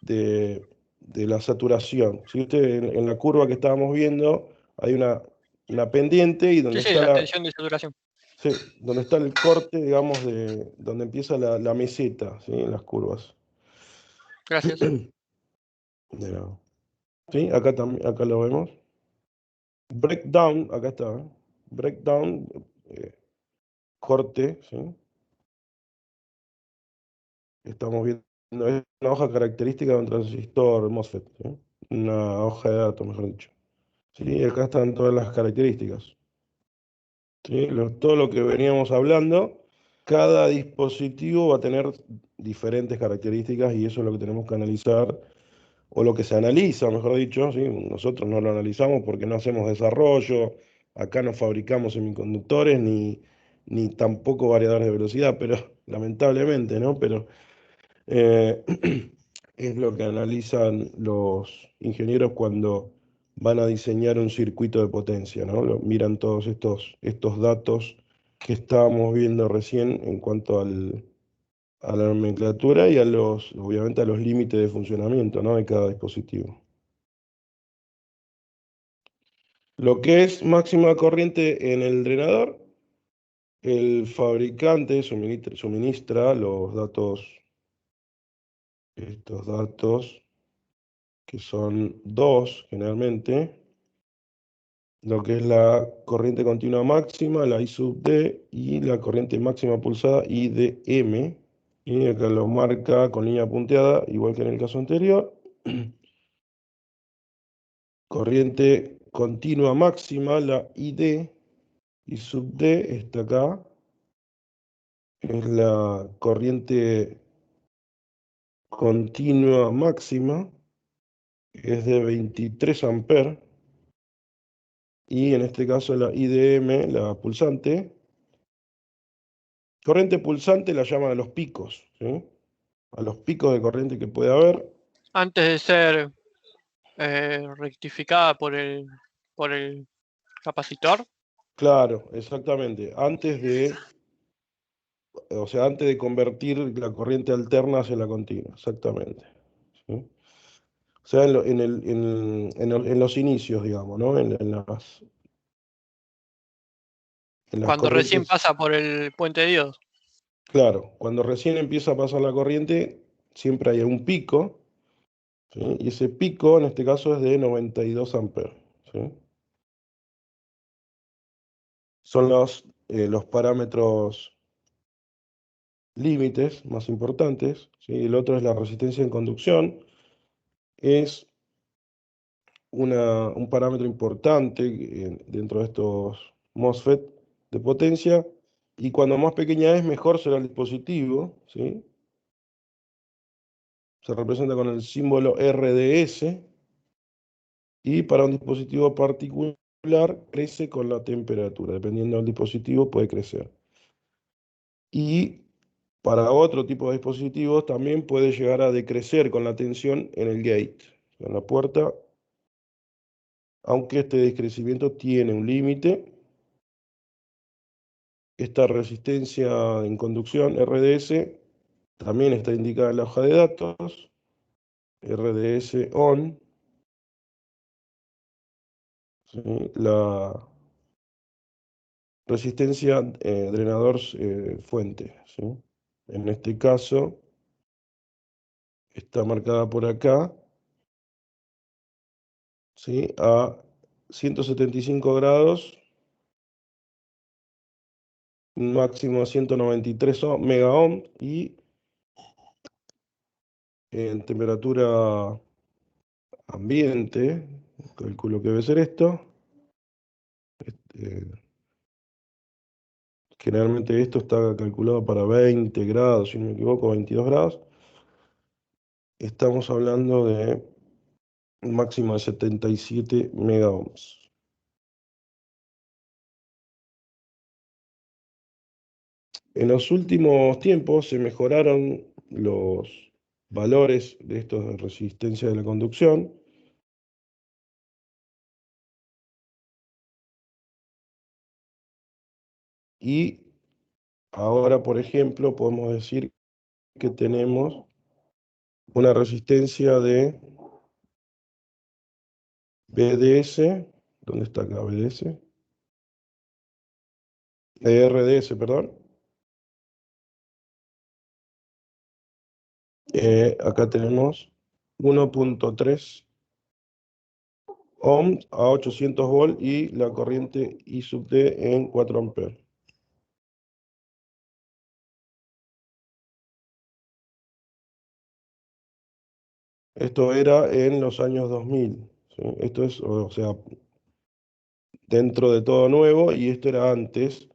de la saturación. Si usted en la curva que estábamos viendo, hay una pendiente y donde Sí, sí, está la tensión de saturación. sí, donde está el corte, digamos, de donde empieza la meseta, ¿sí? En las curvas. Gracias. De nada. ¿Sí? Acá también, acá lo vemos. Breakdown, acá está. Breakdown, corte, ¿sí? Estamos viendo, es una hoja característica de un transistor MOSFET, ¿sí? Una hoja de datos, mejor dicho. ¿Sí? Acá están todas las características. ¿Sí? Todo lo que veníamos hablando, cada dispositivo va a tener diferentes características y eso es lo que tenemos que analizar, o lo que se analiza, mejor dicho, ¿sí? Nosotros no lo analizamos porque no hacemos desarrollo, acá no fabricamos semiconductores ni tampoco variadores de velocidad, pero lamentablemente, ¿no? Pero eh, es lo que analizan los ingenieros cuando van a diseñar un circuito de potencia, ¿no? Miran todos estos datos que estábamos viendo recién en cuanto a la nomenclatura y obviamente a los límites de funcionamiento, ¿no? De cada dispositivo. Lo que es máxima corriente en el drenador, el fabricante suministra los datos, estos datos que son dos generalmente, lo que es la corriente continua máxima, la I sub D, y la corriente máxima pulsada IDM. Y acá lo marca con línea punteada, igual que en el caso anterior. Corriente continua máxima, la ID, I sub D está acá. Es la corriente continua máxima, es de 23 amperes. Y en este caso la IDM, la pulsante. Corriente pulsante la llaman a los picos, ¿sí? A los picos de corriente que puede haber. Antes de ser rectificada por el capacitor. Claro, exactamente. Antes de convertir la corriente alterna hacia la continua, exactamente. ¿Sí? O sea, en los inicios, digamos, ¿no? En las Cuando recién corrientes, pasa por el puente de diodos. claro, cuando recién empieza a pasar la corriente, siempre hay un pico, ¿sí? Y ese pico, en este caso, es de 92 amperes, ¿sí? Son los parámetros límites más importantes, ¿sí? El otro es la resistencia en conducción, es un parámetro importante dentro de estos MOSFET de potencia, y cuando más pequeña es, mejor será el dispositivo, ¿sí? Se representa con el símbolo RDS, y para un dispositivo particular crece con la temperatura, dependiendo del dispositivo puede crecer. Y para otro tipo de dispositivos también puede llegar a decrecer con la tensión en el gate, en la puerta, aunque este decrecimiento tiene un límite. Esta resistencia en conducción, RDS, también está indicada en la hoja de datos, RDS on, ¿sí? La resistencia drenador fuente, ¿sí? En este caso está marcada por acá, ¿sí? A 175 grados, máximo 193 mega ohm, y en temperatura ambiente, calculo que debe ser esto. Generalmente esto está calculado para 20 grados, si no me equivoco, 22 grados. Estamos hablando de un máximo de 77 mega ohms. En los últimos tiempos se mejoraron los valores de estos de resistencia de la conducción. Y ahora, por ejemplo, podemos decir que tenemos una resistencia de BDS ¿Dónde está acá? BDS. RDS, perdón. Acá tenemos 1.3 ohms a 800 volts y la corriente I sub D en 4 amperes. Esto era en los años 2000, ¿sí? Esto es, o sea, dentro de todo nuevo, y esto era antes.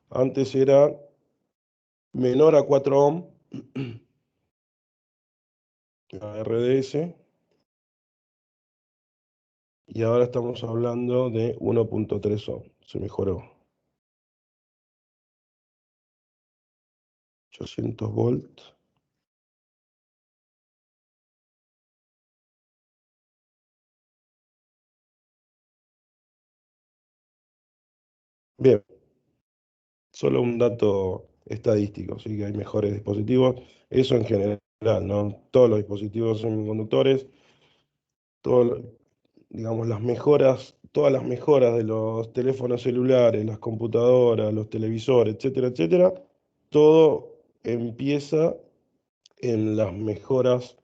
Antes era menor a 4 ohms, la RDS, y ahora estamos hablando de 1.3 ohms. Se mejoró. 800 volts. Bien, solo un dato estadístico, sí que hay mejores dispositivos. Eso en general, ¿no? Todos los dispositivos semiconductores, todo, digamos, todas las mejoras de los teléfonos celulares, las computadoras, los televisores, etcétera, etcétera, todo empieza en las mejoras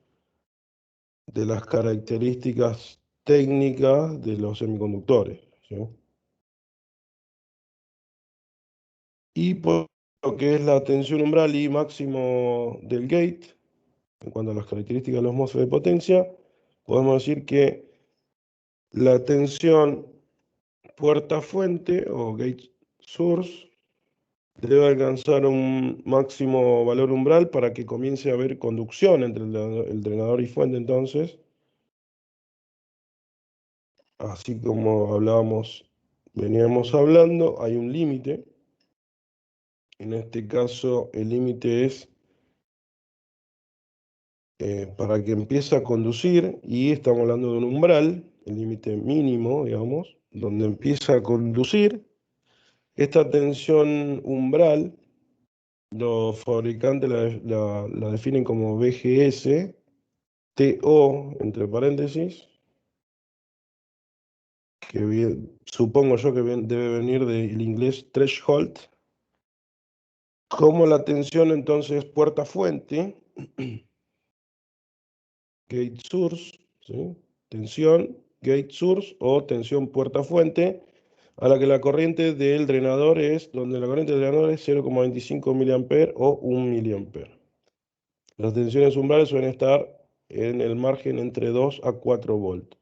de las características técnicas de los semiconductores, ¿sí? Y por lo que es la tensión umbral y máximo del gate, en cuanto a las características de los MOSFET de potencia, podemos decir que la tensión puerta-fuente o gate source debe alcanzar un máximo valor umbral para que comience a haber conducción entre el drenador y fuente. Entonces, así como veníamos hablando, hay un límite. En este caso, el límite es para que empiece a conducir, y estamos hablando de un umbral, el límite mínimo, digamos, donde empieza a conducir. Esta tensión umbral, los fabricantes la definen como VGS, TO, entre paréntesis, supongo yo que debe venir del inglés threshold, como la tensión entonces puerta-fuente, gate source, ¿sí? Tensión gate source o tensión puerta-fuente, a la que la corriente del drenador es, donde la corriente del drenador es 0,25 mA o 1 mA. Las tensiones umbrales suelen estar en el margen entre 2 a 4 volts.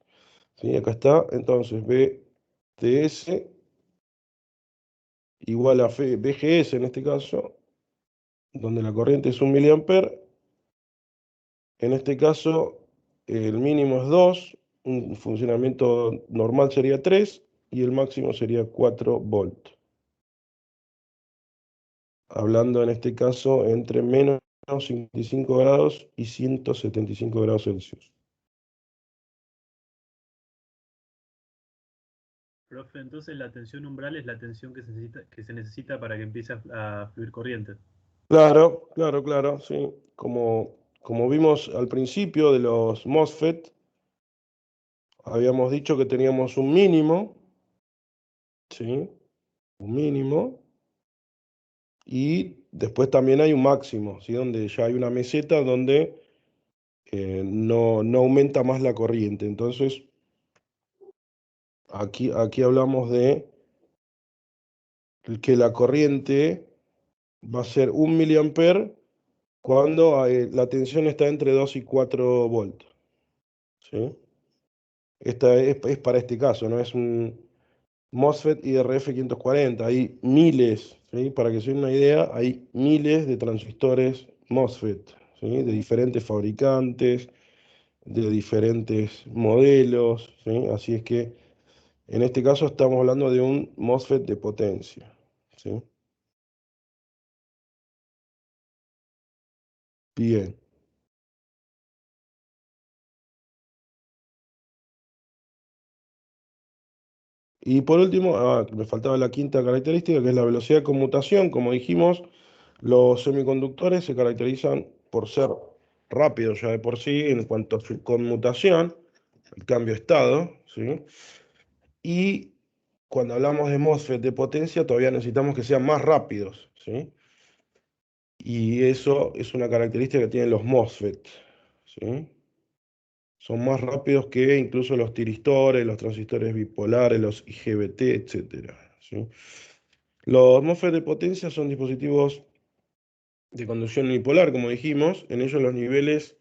¿Sí? Acá está, entonces BTS igual a VGS en este caso, donde la corriente es 1 mA. En este caso, el mínimo es 2, un funcionamiento normal sería 3 y el máximo sería 4 volts. Hablando en este caso entre menos 55 grados y 175 grados Celsius. Profe, entonces la tensión umbral es la tensión que se necesita para que empiece a fluir corriente. Claro, claro, claro, sí. Como vimos al principio de los MOSFET, habíamos dicho que teníamos un mínimo, ¿sí? Un mínimo. Y después también hay un máximo, ¿sí? Donde ya hay una meseta donde no aumenta más la corriente. Entonces, aquí hablamos de que la corriente va a ser 1 mA cuando la tensión está entre 2 y 4 volts, ¿sí? Esta es para este caso, ¿no? Es un MOSFET IRF 540. Hay miles, ¿sí? Para que se den una idea, hay miles de transistores MOSFET, ¿sí? De diferentes fabricantes, de diferentes modelos, ¿sí? Así es que en este caso estamos hablando de un MOSFET de potencia, ¿sí? Bien. Y por último, me faltaba la quinta característica, que es la velocidad de conmutación. Como dijimos, los semiconductores se caracterizan por ser rápidos ya de por sí en cuanto a su conmutación, el cambio de estado, ¿sí? Y cuando hablamos de MOSFET de potencia, todavía necesitamos que sean más rápidos, ¿sí? Y eso es una característica que tienen los MOSFET, ¿sí? Son más rápidos que incluso los tiristores, los transistores bipolares, los IGBT, etc. ¿Sí? Los MOSFET de potencia son dispositivos de conducción unipolar, como dijimos. En ellos los niveles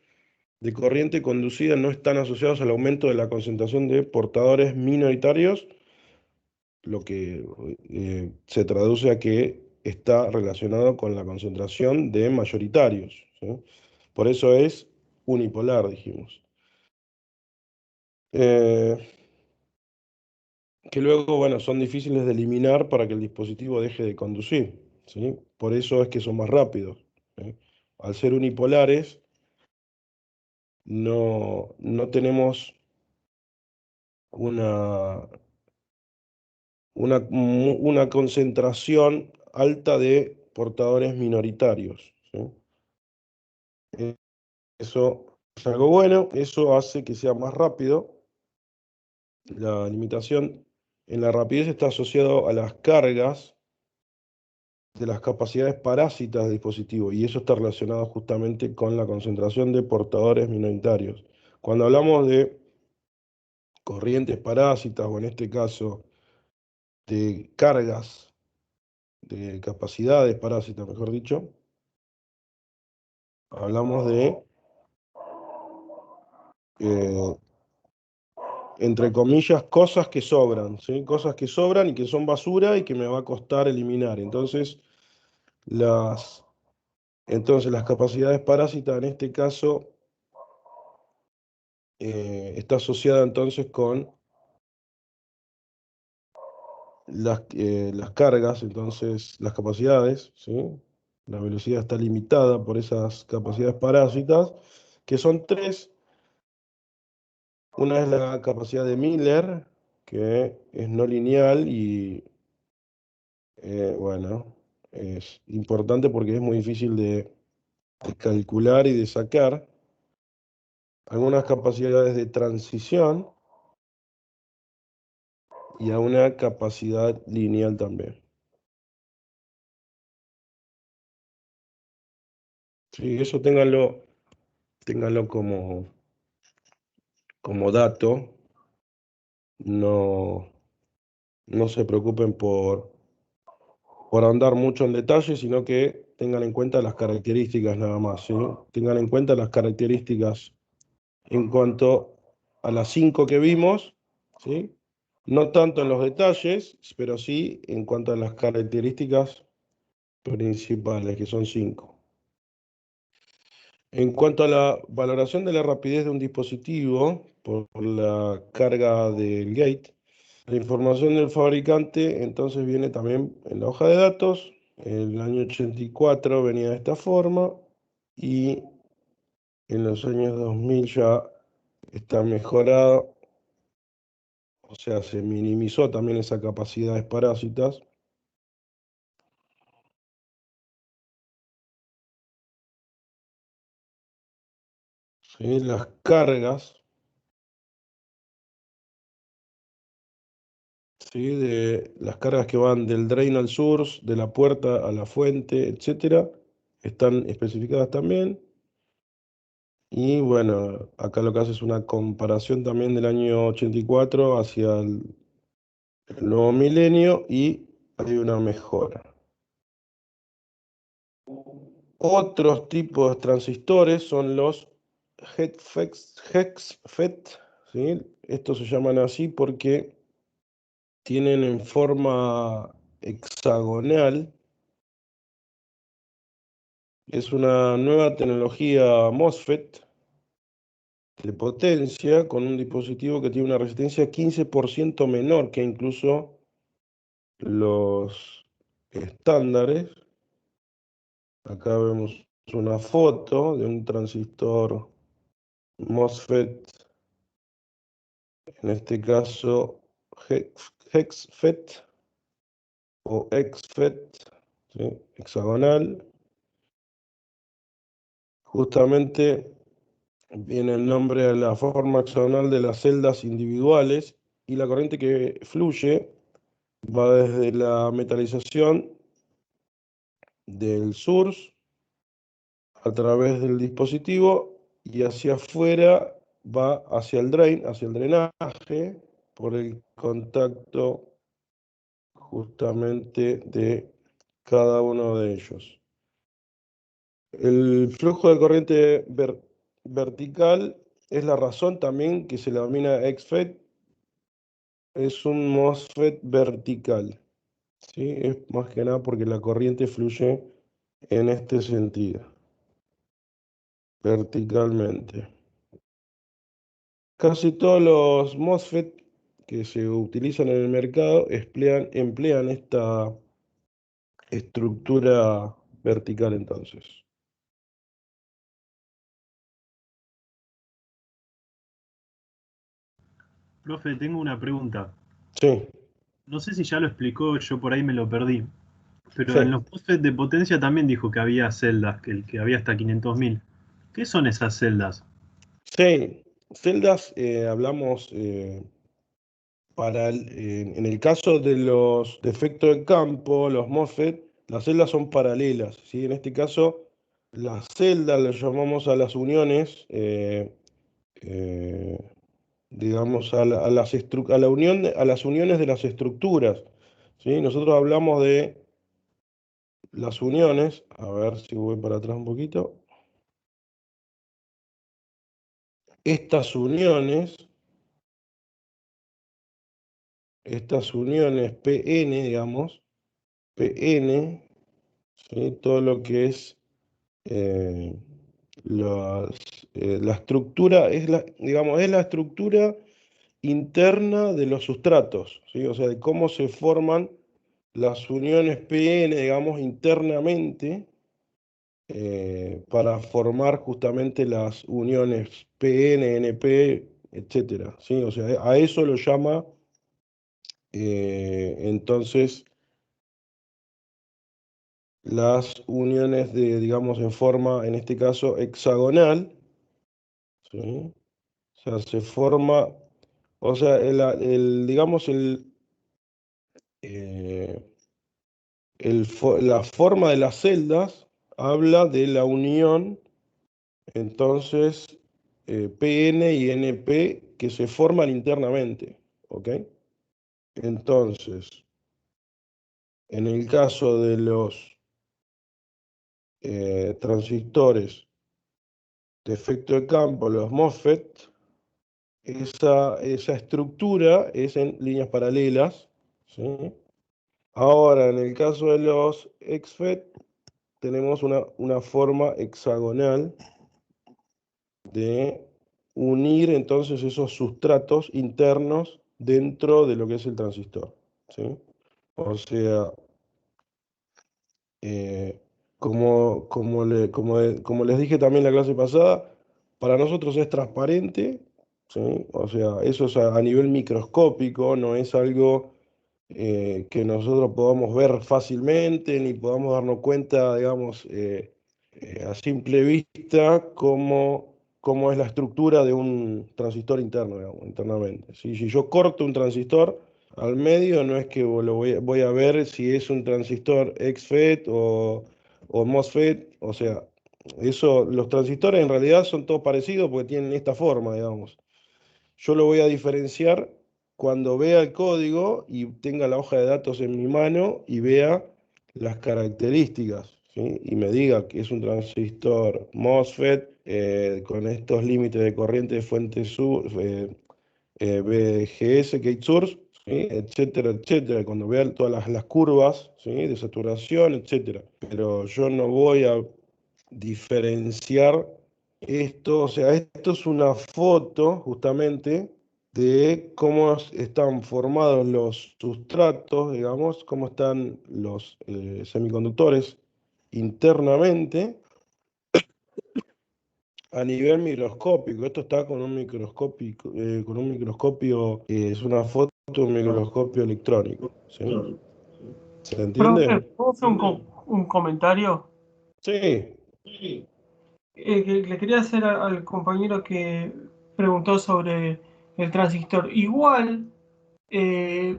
de corriente conducida no están asociados al aumento de la concentración de portadores minoritarios, lo que se traduce a que está relacionado con la concentración de mayoritarios, ¿sí? Por eso es unipolar, dijimos. Eh, que luego, bueno, son difíciles de eliminar para que el dispositivo deje de conducir, ¿sí? Por eso es que son más rápidos, ¿sí? Al ser unipolares, no tenemos una, una concentración alta de portadores minoritarios, ¿sí? Eso es algo bueno, eso hace que sea más rápido. La limitación en la rapidez está asociado a las cargas de las capacidades parásitas del dispositivo, y eso está relacionado justamente con la concentración de portadores minoritarios. Cuando hablamos de corrientes parásitas, o en este caso de cargas, de capacidades parásitas, mejor dicho, hablamos de, eh, entre comillas, cosas que sobran, ¿sí? Cosas que sobran y que son basura y que me va a costar eliminar. Las, entonces las capacidades parásitas en este caso está asociada entonces con las cargas, entonces las capacidades, ¿sí? La velocidad está limitada por esas capacidades parásitas, que son tres. Una es la capacidad de Miller, que es no lineal y, bueno, es importante porque es muy difícil de calcular y de sacar. Algunas capacidades de transición y a una capacidad lineal también. Sí, eso ténganlo como dato. No, no se preocupen por andar mucho en detalle, sino que tengan en cuenta las características nada más, ¿sí? Tengan en cuenta las características en cuanto a las 5 que vimos, ¿sí? No tanto en los detalles, pero sí en cuanto a las características principales, que son 5. En cuanto a la valoración de la rapidez de un dispositivo por la carga del gate, la información del fabricante entonces viene también en la hoja de datos. En el año 84 venía de esta forma y en los años 2000 ya está mejorado, o sea, se minimizó también esa capacidad de parásitas. ¿Sí? Las cargas, ¿sí? Las cargas que van del drain al source, de la puerta a la fuente, etcétera, están especificadas también. Y bueno, acá lo que hace es una comparación también del año 84 hacia el nuevo milenio y hay una mejora. Otros tipos de transistores son los HEXFET, ¿sí? Estos se llaman así porque tienen en forma hexagonal. Es una nueva tecnología MOSFET de potencia con un dispositivo que tiene una resistencia 15% menor que incluso los estándares. Acá vemos una foto de un transistor MOSFET, en este caso HEXFET o EXFET, ¿sí? Hexagonal. Justamente viene el nombre de la forma hexagonal de las celdas individuales y la corriente que fluye Va desde la metalización del source a través del dispositivo y hacia afuera va hacia el drain, hacia el drenaje, por el contacto justamente de cada uno de ellos. El flujo de corriente vertical es la razón también que se le denomina XFET. Es un MOSFET vertical, ¿sí? Es más que nada porque la corriente fluye en este sentido, verticalmente. Casi todos los MOSFET que se utilizan en el mercado emplean esta estructura vertical entonces. Profe, tengo una pregunta. Sí, No sé si ya lo explicó, yo por ahí me lo perdí. Pero en sí. los MOSFET de potencia también dijo que había celdas, que había hasta 500.000. ¿Qué son esas celdas? Sí, celdas hablamos en el caso de los defectos de campo, los MOSFET, las celdas son paralelas, ¿sí? En este caso, las celdas las llamamos a las uniones, eh, digamos, a las uniones de las estructuras, ¿sí? Nosotros hablamos de las uniones, a ver si voy para atrás un poquito. Estas uniones PN, digamos, PN, ¿sí? Todo lo que es eh, la estructura, digamos, es la estructura interna de los sustratos, ¿sí? O sea, de cómo se forman las uniones PN, digamos, internamente, para formar justamente las uniones PN, NP, etcétera, ¿sí? O sea, a eso lo llama entonces las uniones digamos, en forma, en este caso, hexagonal, ¿sí? O sea, se forma, o sea, digamos, eh, la forma de las celdas habla de la unión, entonces, PN y NP que se forman internamente, ¿ok? Entonces, en el caso de los transistores de efecto de campo, los MOSFET, esa estructura es en líneas paralelas, ¿sí? Ahora, en el caso de los XFET, tenemos una forma hexagonal de unir entonces esos sustratos internos dentro de lo que es el transistor, ¿sí? O sea, eh, como les dije también en la clase pasada, para nosotros es transparente, ¿sí? O sea, eso es a nivel microscópico, no es algo que nosotros podamos ver fácilmente, ni podamos darnos cuenta, digamos, a simple vista, cómo es la estructura de un transistor interno, digamos, internamente, ¿sí? Si yo corto un transistor al medio, no es que voy a ver si es un transistor XFET o MOSFET, o sea, los transistores en realidad son todos parecidos porque tienen esta forma, digamos. Yo lo voy a diferenciar cuando vea el código y tenga la hoja de datos en mi mano y vea las características, ¿sí? Y me diga que es un transistor MOSFET con estos límites de corriente de fuente BGS, gate source, ¿sí? Etcétera, etcétera. Cuando vea todas las curvas, ¿sí? De saturación, etcétera. Pero yo no voy a diferenciar esto, o sea, esto es una foto justamente de cómo están formados los sustratos, digamos, cómo están los semiconductores internamente a nivel microscópico. Esto está con un microscopio, es una foto de un microscopio electrónico, ¿sí? ¿Se Profe, entiende? ¿puedo hacer un comentario? Sí, Que le quería hacer al compañero que preguntó sobre el transistor. Igual, eh,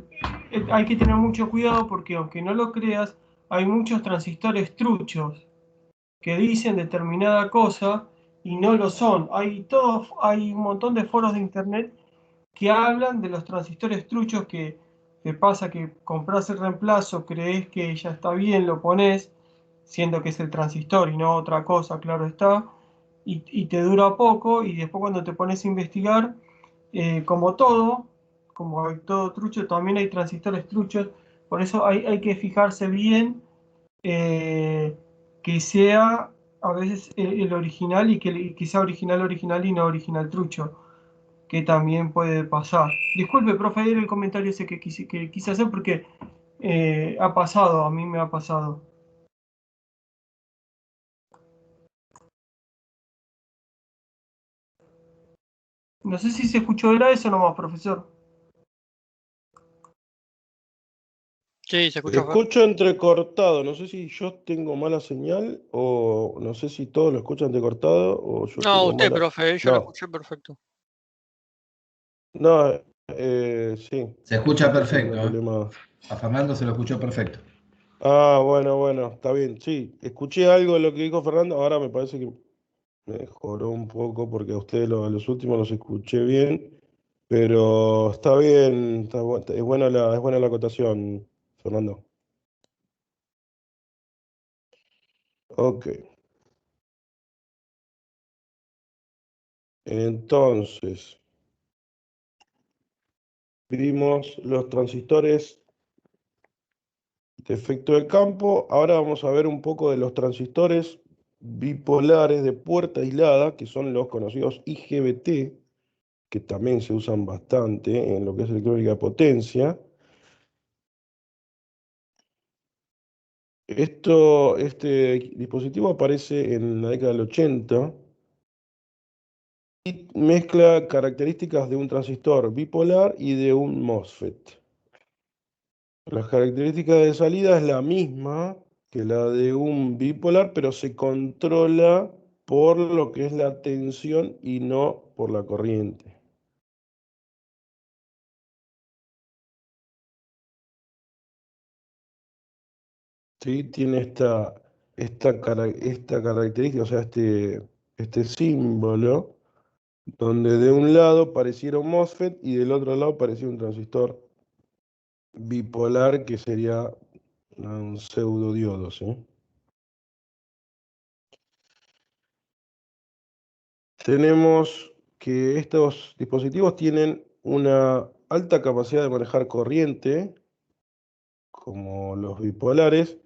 hay que tener mucho cuidado porque aunque no lo creas, hay muchos transistores truchos que dicen determinada cosa y no lo son. Hay un montón de foros de internet que hablan de los transistores truchos que te pasa que compras el reemplazo, crees que ya está bien, lo pones, siendo que es el transistor y no otra cosa, claro está, y te dura poco y después cuando te pones a investigar, como todo, como hay todo trucho, también hay transistores truchos, por eso hay que fijarse bien eh, que sea a veces el original y que sea original y no original trucho, que también puede pasar. Disculpe, profe, era el comentario ese que quise hacer porque ha pasado, a mí me ha pasado. No sé si se escuchó, era eso nomás, profesor. Sí, se escuchó, Fer. Escucho entrecortado, no sé si yo tengo mala señal o no sé si todos lo escuchan entrecortado o yo No, tengo usted, mala. profe, yo lo No, escuché perfecto. no, sí, Se no sé escucha si es un perfecto, ¿eh? problema. A Fernando se lo escuchó perfecto. Ah, bueno, está bien, sí, escuché algo de lo que dijo Fernando, ahora me parece que mejoró un poco porque a ustedes a los últimos los escuché bien, pero está bien, es buena la acotación, Fernando. Ok, entonces, vimos los transistores de efecto de campo, ahora vamos a ver un poco de los transistores bipolares de puerta aislada, que son los conocidos IGBT, que también se usan bastante en lo que es electrónica de potencia. Este dispositivo aparece en la década del 80 y mezcla características de un transistor bipolar y de un MOSFET. Las características de salida es la misma que la de un bipolar, pero se controla por lo que es la tensión y no por la corriente. ¿Sí? Tiene esta característica, o sea, este símbolo, donde de un lado pareciera un MOSFET y del otro lado parecía un transistor bipolar que sería un pseudodiodo, ¿sí? Tenemos que estos dispositivos tienen una alta capacidad de manejar corriente, como los bipolares,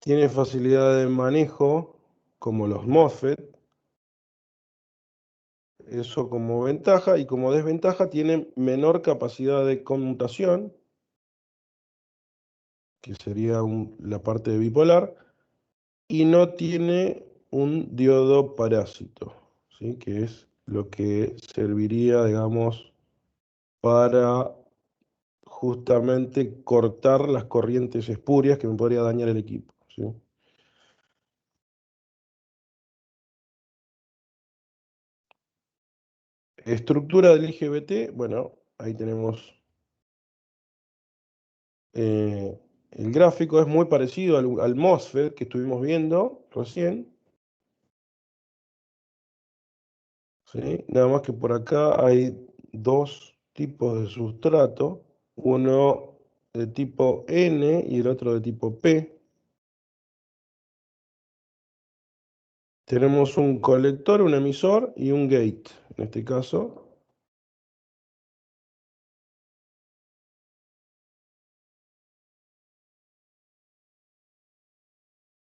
tienen facilidad de manejo, como los MOSFET, eso como ventaja, y como desventaja tienen menor capacidad de conmutación, que sería la parte de bipolar, y no tiene un diodo parásito, ¿sí? Que es lo que serviría, digamos, para justamente cortar las corrientes espurias que me podría dañar el equipo, ¿sí? Estructura del IGBT, bueno, ahí tenemos el gráfico, es muy parecido al MOSFET que estuvimos viendo recién, ¿sí? Nada más que por acá hay dos tipos de sustrato, uno de tipo N y el otro de tipo P. Tenemos un colector, un emisor y un gate, en este caso.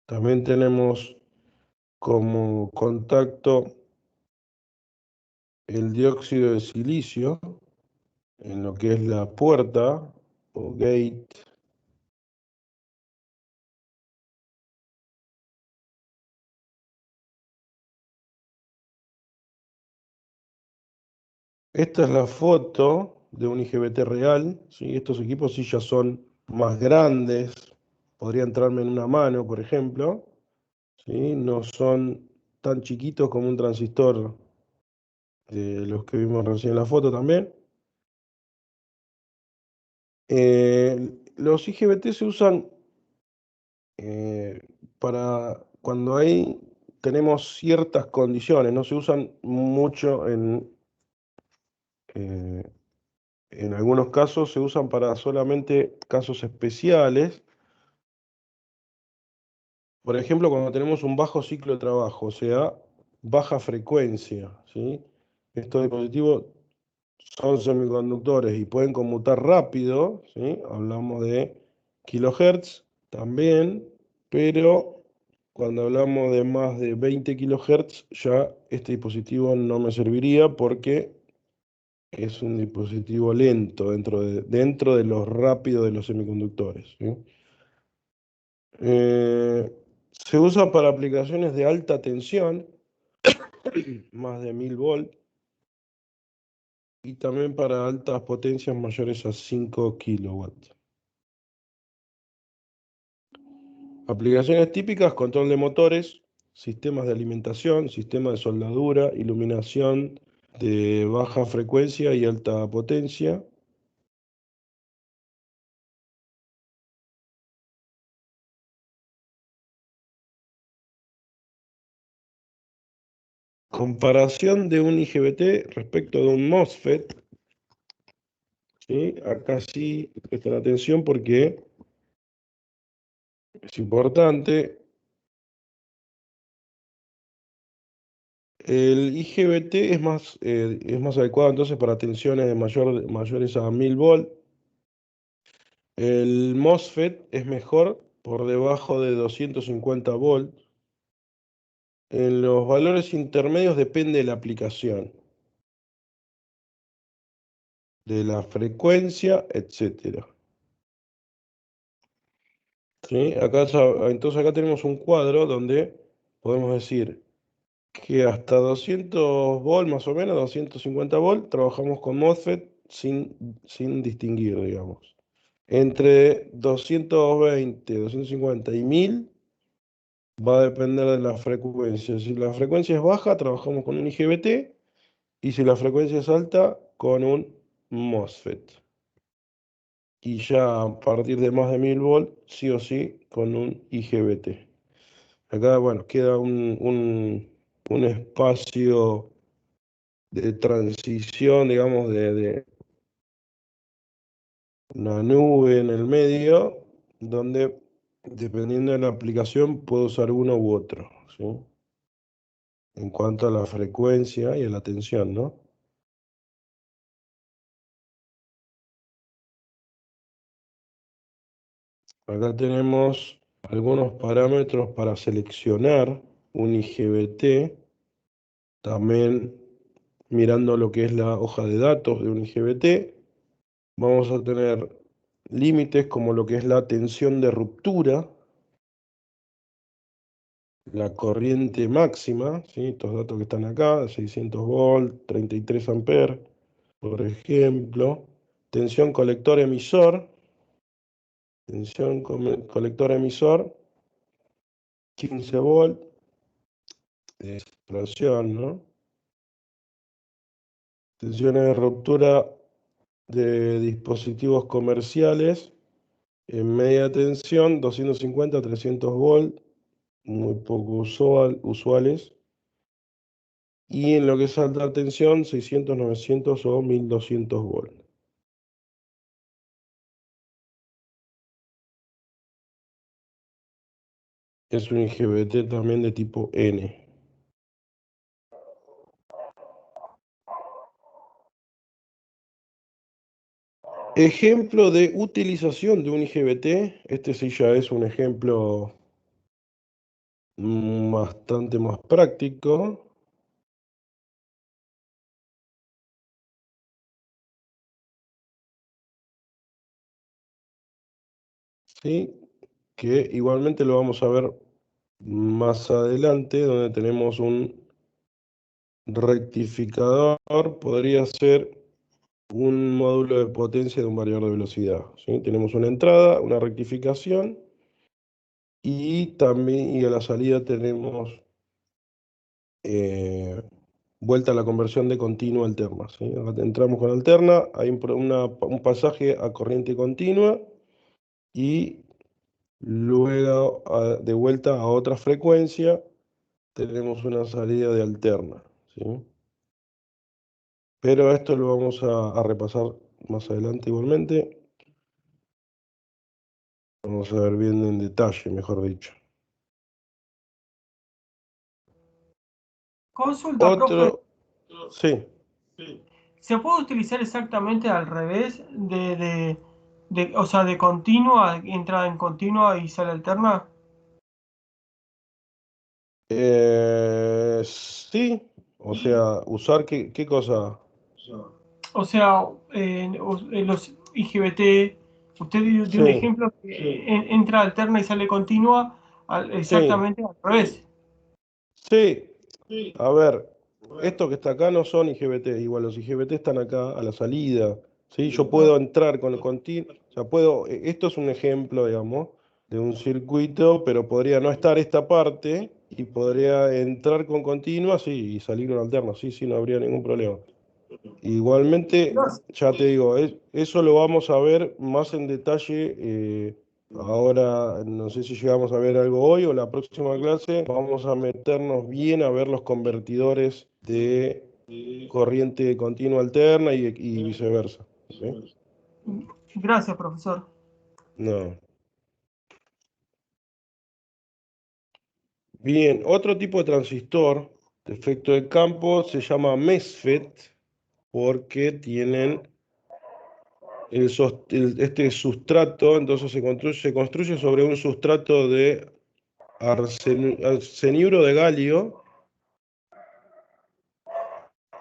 También tenemos como contacto el dióxido de silicio en lo que es la puerta o gate. Esta es la foto de un IGBT real, ¿sí? Estos equipos sí ya son más grandes, podría entrarme en una mano, por ejemplo, ¿sí? No son tan chiquitos como un transistor de los que vimos recién en la foto también. Los IGBT se usan para cuando tenemos ciertas condiciones, no se usan mucho en algunos casos, se usan para solamente casos especiales. Por ejemplo, cuando tenemos un bajo ciclo de trabajo, o sea, baja frecuencia, ¿sí? Estos dispositivos son semiconductores y pueden conmutar rápido, ¿sí? Hablamos de kilohertz también, pero cuando hablamos de más de 20 kilohertz, ya este dispositivo no me serviría porque es un dispositivo lento dentro de lo rápido de los semiconductores, ¿sí? Se usa para aplicaciones de alta tensión, más de 1000 volts, y también para altas potencias mayores a 5 kilowatts. Aplicaciones típicas: control de motores, sistemas de alimentación, sistema de soldadura, iluminación de baja frecuencia y alta potencia. Comparación de un IGBT respecto de un MOSFET. ¿Sí? Acá sí presten atención porque es importante. El IGBT es más adecuado entonces para tensiones mayores a 1000 volts. El MOSFET es mejor por debajo de 250 volts. En los valores intermedios depende de la aplicación, de la frecuencia, etc. ¿Sí? Entonces acá tenemos un cuadro donde podemos decir que hasta 200 volts, más o menos, 250 volts, trabajamos con MOSFET sin distinguir, digamos. Entre 220, 250 y 1000 va a depender de la frecuencia. Si la frecuencia es baja, trabajamos con un IGBT, y si la frecuencia es alta, con un MOSFET. Y ya a partir de más de 1000 volts, sí o sí, con un IGBT. Acá, bueno, queda un espacio de transición, digamos, de una nube en el medio, donde dependiendo de la aplicación puedo usar uno u otro, ¿sí? En cuanto a la frecuencia y a la tensión, ¿no? Acá tenemos algunos parámetros para seleccionar un IGBT, también mirando lo que es la hoja de datos de un IGBT. Vamos a tener límites como lo que es la tensión de ruptura, la corriente máxima, ¿sí? Estos datos que están acá, 600 volts, 33 amperes, por ejemplo. Tensión colector emisor, colector emisor, 15 volts, de explosión, ¿no? Tensiones de ruptura de dispositivos comerciales en media tensión, 250 a 300 volts, muy poco usuales. Y en lo que es alta tensión, 600, 900 o 1200 volts. Es un IGBT también de tipo N. Ejemplo de utilización de un IGBT. Este sí ya es un ejemplo bastante más práctico. ¿Sí? Que igualmente lo vamos a ver más adelante, donde tenemos un rectificador. Podría ser un módulo de potencia de un variador de velocidad, ¿sí? Tenemos una entrada, una rectificación, y a la salida tenemos vuelta a la conversión de continua a alterna, ¿sí? Ahora entramos con alterna, hay un pasaje a corriente continua y luego de vuelta a otra frecuencia tenemos una salida de alterna, ¿sí? Pero esto lo vamos a repasar más adelante igualmente. Vamos a ver bien en detalle, mejor dicho. Consulta, profe. Otro, sí. ¿Se puede utilizar exactamente al revés o sea, de continua, entrada en continua y sale alterna? Sí, o sea, usar qué cosa. O sea, los IGBT, usted dio un Sí, ejemplo que entra alterna y sale continua sí, exactamente al revés. sí. A ver, estos que está acá no son IGBT, igual los IGBT están acá a la salida. ¿Sí? Yo puedo entrar con el continuo, o sea, esto es un ejemplo, digamos, de un circuito, pero podría no estar esta parte y podría entrar con continua, sí, y salir con alterna, sí, sí, no habría ningún problema. Igualmente, ya te digo, eso lo vamos a ver más en detalle. Ahora, no sé si llegamos a ver algo hoy o la próxima clase. Vamos a meternos bien a ver los convertidores de corriente continua alterna y viceversa. ¿Sí? Gracias, profesor. No. Bien, otro tipo de transistor de efecto de campo se llama MESFET porque tienen este sustrato, entonces se construye sobre un sustrato de arseniuro de galio,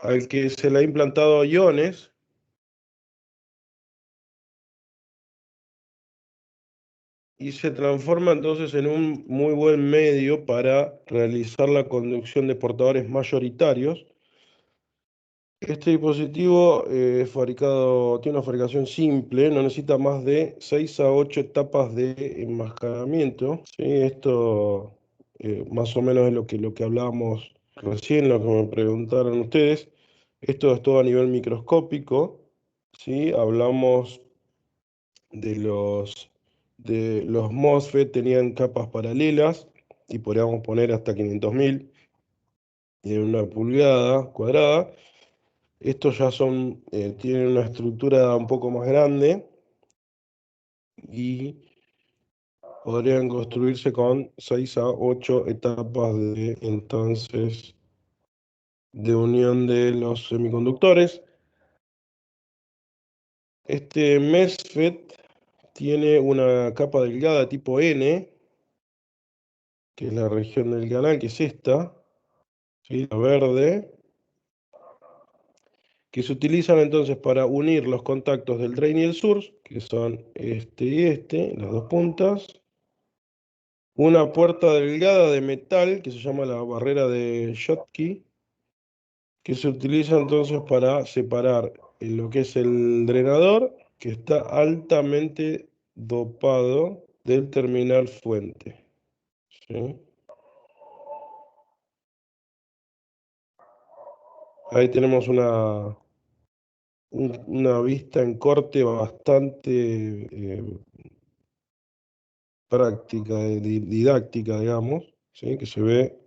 al que se le ha implantado iones, y se transforma entonces en un muy buen medio para realizar la conducción de portadores mayoritarios. Este dispositivo tiene una fabricación simple, no necesita más de 6 a 8 etapas de enmascaramiento. ¿Sí? Esto más o menos es lo que hablábamos recién, lo que me preguntaron ustedes. Esto es todo a nivel microscópico. ¿Sí? Hablamos de los MOSFET, tenían capas paralelas y podríamos poner hasta 500.000 en una pulgada cuadrada. Estos ya tienen una estructura un poco más grande y podrían construirse con 6 a 8 etapas de unión de los semiconductores. Este MESFET tiene una capa delgada tipo N, que es la región del canal, que es esta, ¿sí? La verde, que se utilizan entonces para unir los contactos del drain y el source, que son este y este, las dos puntas. Una puerta delgada de metal que se llama la barrera de Schottky, que se utiliza entonces para separar lo que es el drenador, que está altamente dopado, del terminal fuente. ¿Sí? Ahí tenemos una vista en corte bastante práctica, didáctica, digamos, ¿sí? Que se ve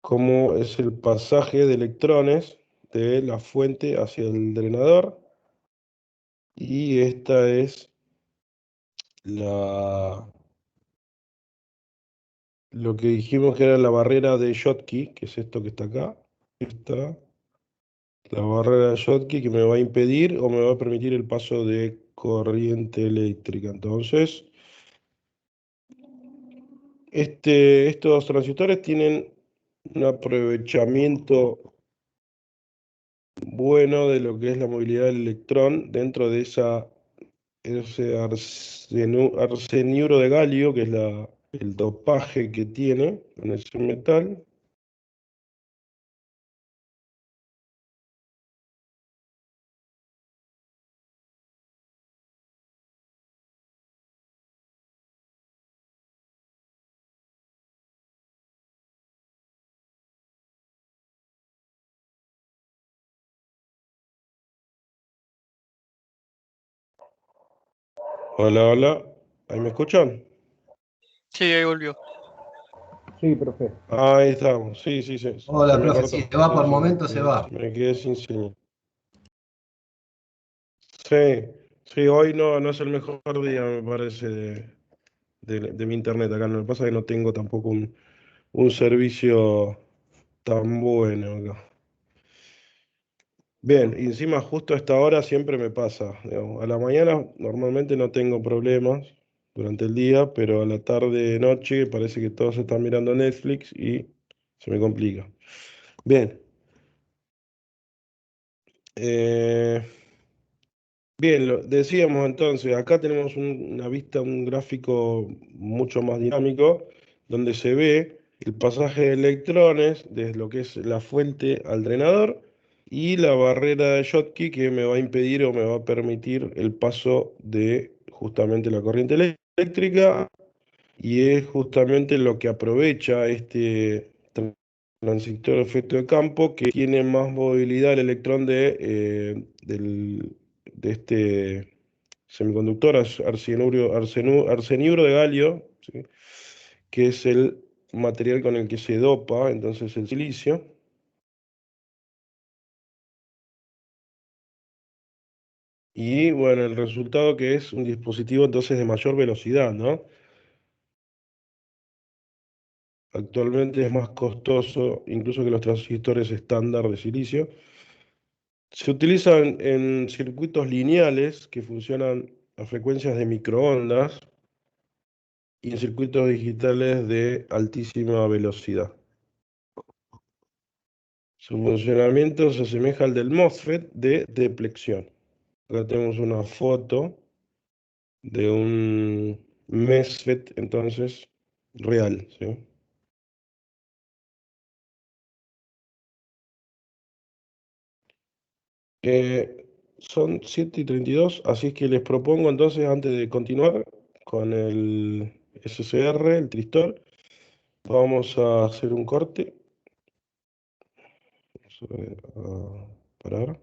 cómo es el pasaje de electrones de la fuente hacia el drenador. Y esta es lo que dijimos que era la barrera de Schottky, que es esto que está acá. Esta, la barrera de Schottky que me va a impedir o me va a permitir el paso de corriente eléctrica. Entonces, estos transistores tienen un aprovechamiento bueno de lo que es la movilidad del electrón dentro de ese arseniuro de galio, que es el dopaje que tiene en ese metal. Hola, hola. ¿Ahí me escuchan? Sí, ahí volvió. Sí, profe. Ahí estamos. Sí, sí, sí. Se Hola, me profe. cortó. Si se va Sí, por sí, momentos, se va. me quedé sin señal. Sí, sí, hoy no es el mejor día, me parece, de mi internet acá. Lo que pasa es que no tengo tampoco un servicio tan bueno acá. Bien, y encima justo a esta hora siempre me pasa. Digamos, a la mañana normalmente no tengo problemas durante el día, pero a la tarde, noche parece que todos están mirando Netflix y se me complica. Bien, eh, bien, decíamos entonces, acá tenemos una vista, un gráfico mucho más dinámico, donde se ve el pasaje de electrones desde lo que es la fuente al drenador y la barrera de Schottky que me va a impedir o me va a permitir el paso de justamente la corriente eléctrica y es justamente lo que aprovecha este transistor de efecto de campo que tiene más movilidad el electrón de este semiconductor arseniuro de galio, ¿sí? Que es el material con el que se dopa entonces el silicio. Y bueno, el resultado que es un dispositivo entonces de mayor velocidad, ¿no? Actualmente es más costoso incluso que los transistores estándar de silicio. Se utilizan en circuitos lineales que funcionan a frecuencias de microondas y en circuitos digitales de altísima velocidad. Su funcionamiento se asemeja al del MOSFET de deplexión. Acá tenemos una foto de un MESFET, entonces, real, ¿sí? Son 7:32, así es que les propongo entonces, antes de continuar con el SCR, el Tristor, vamos a hacer un corte. Vamos a parar.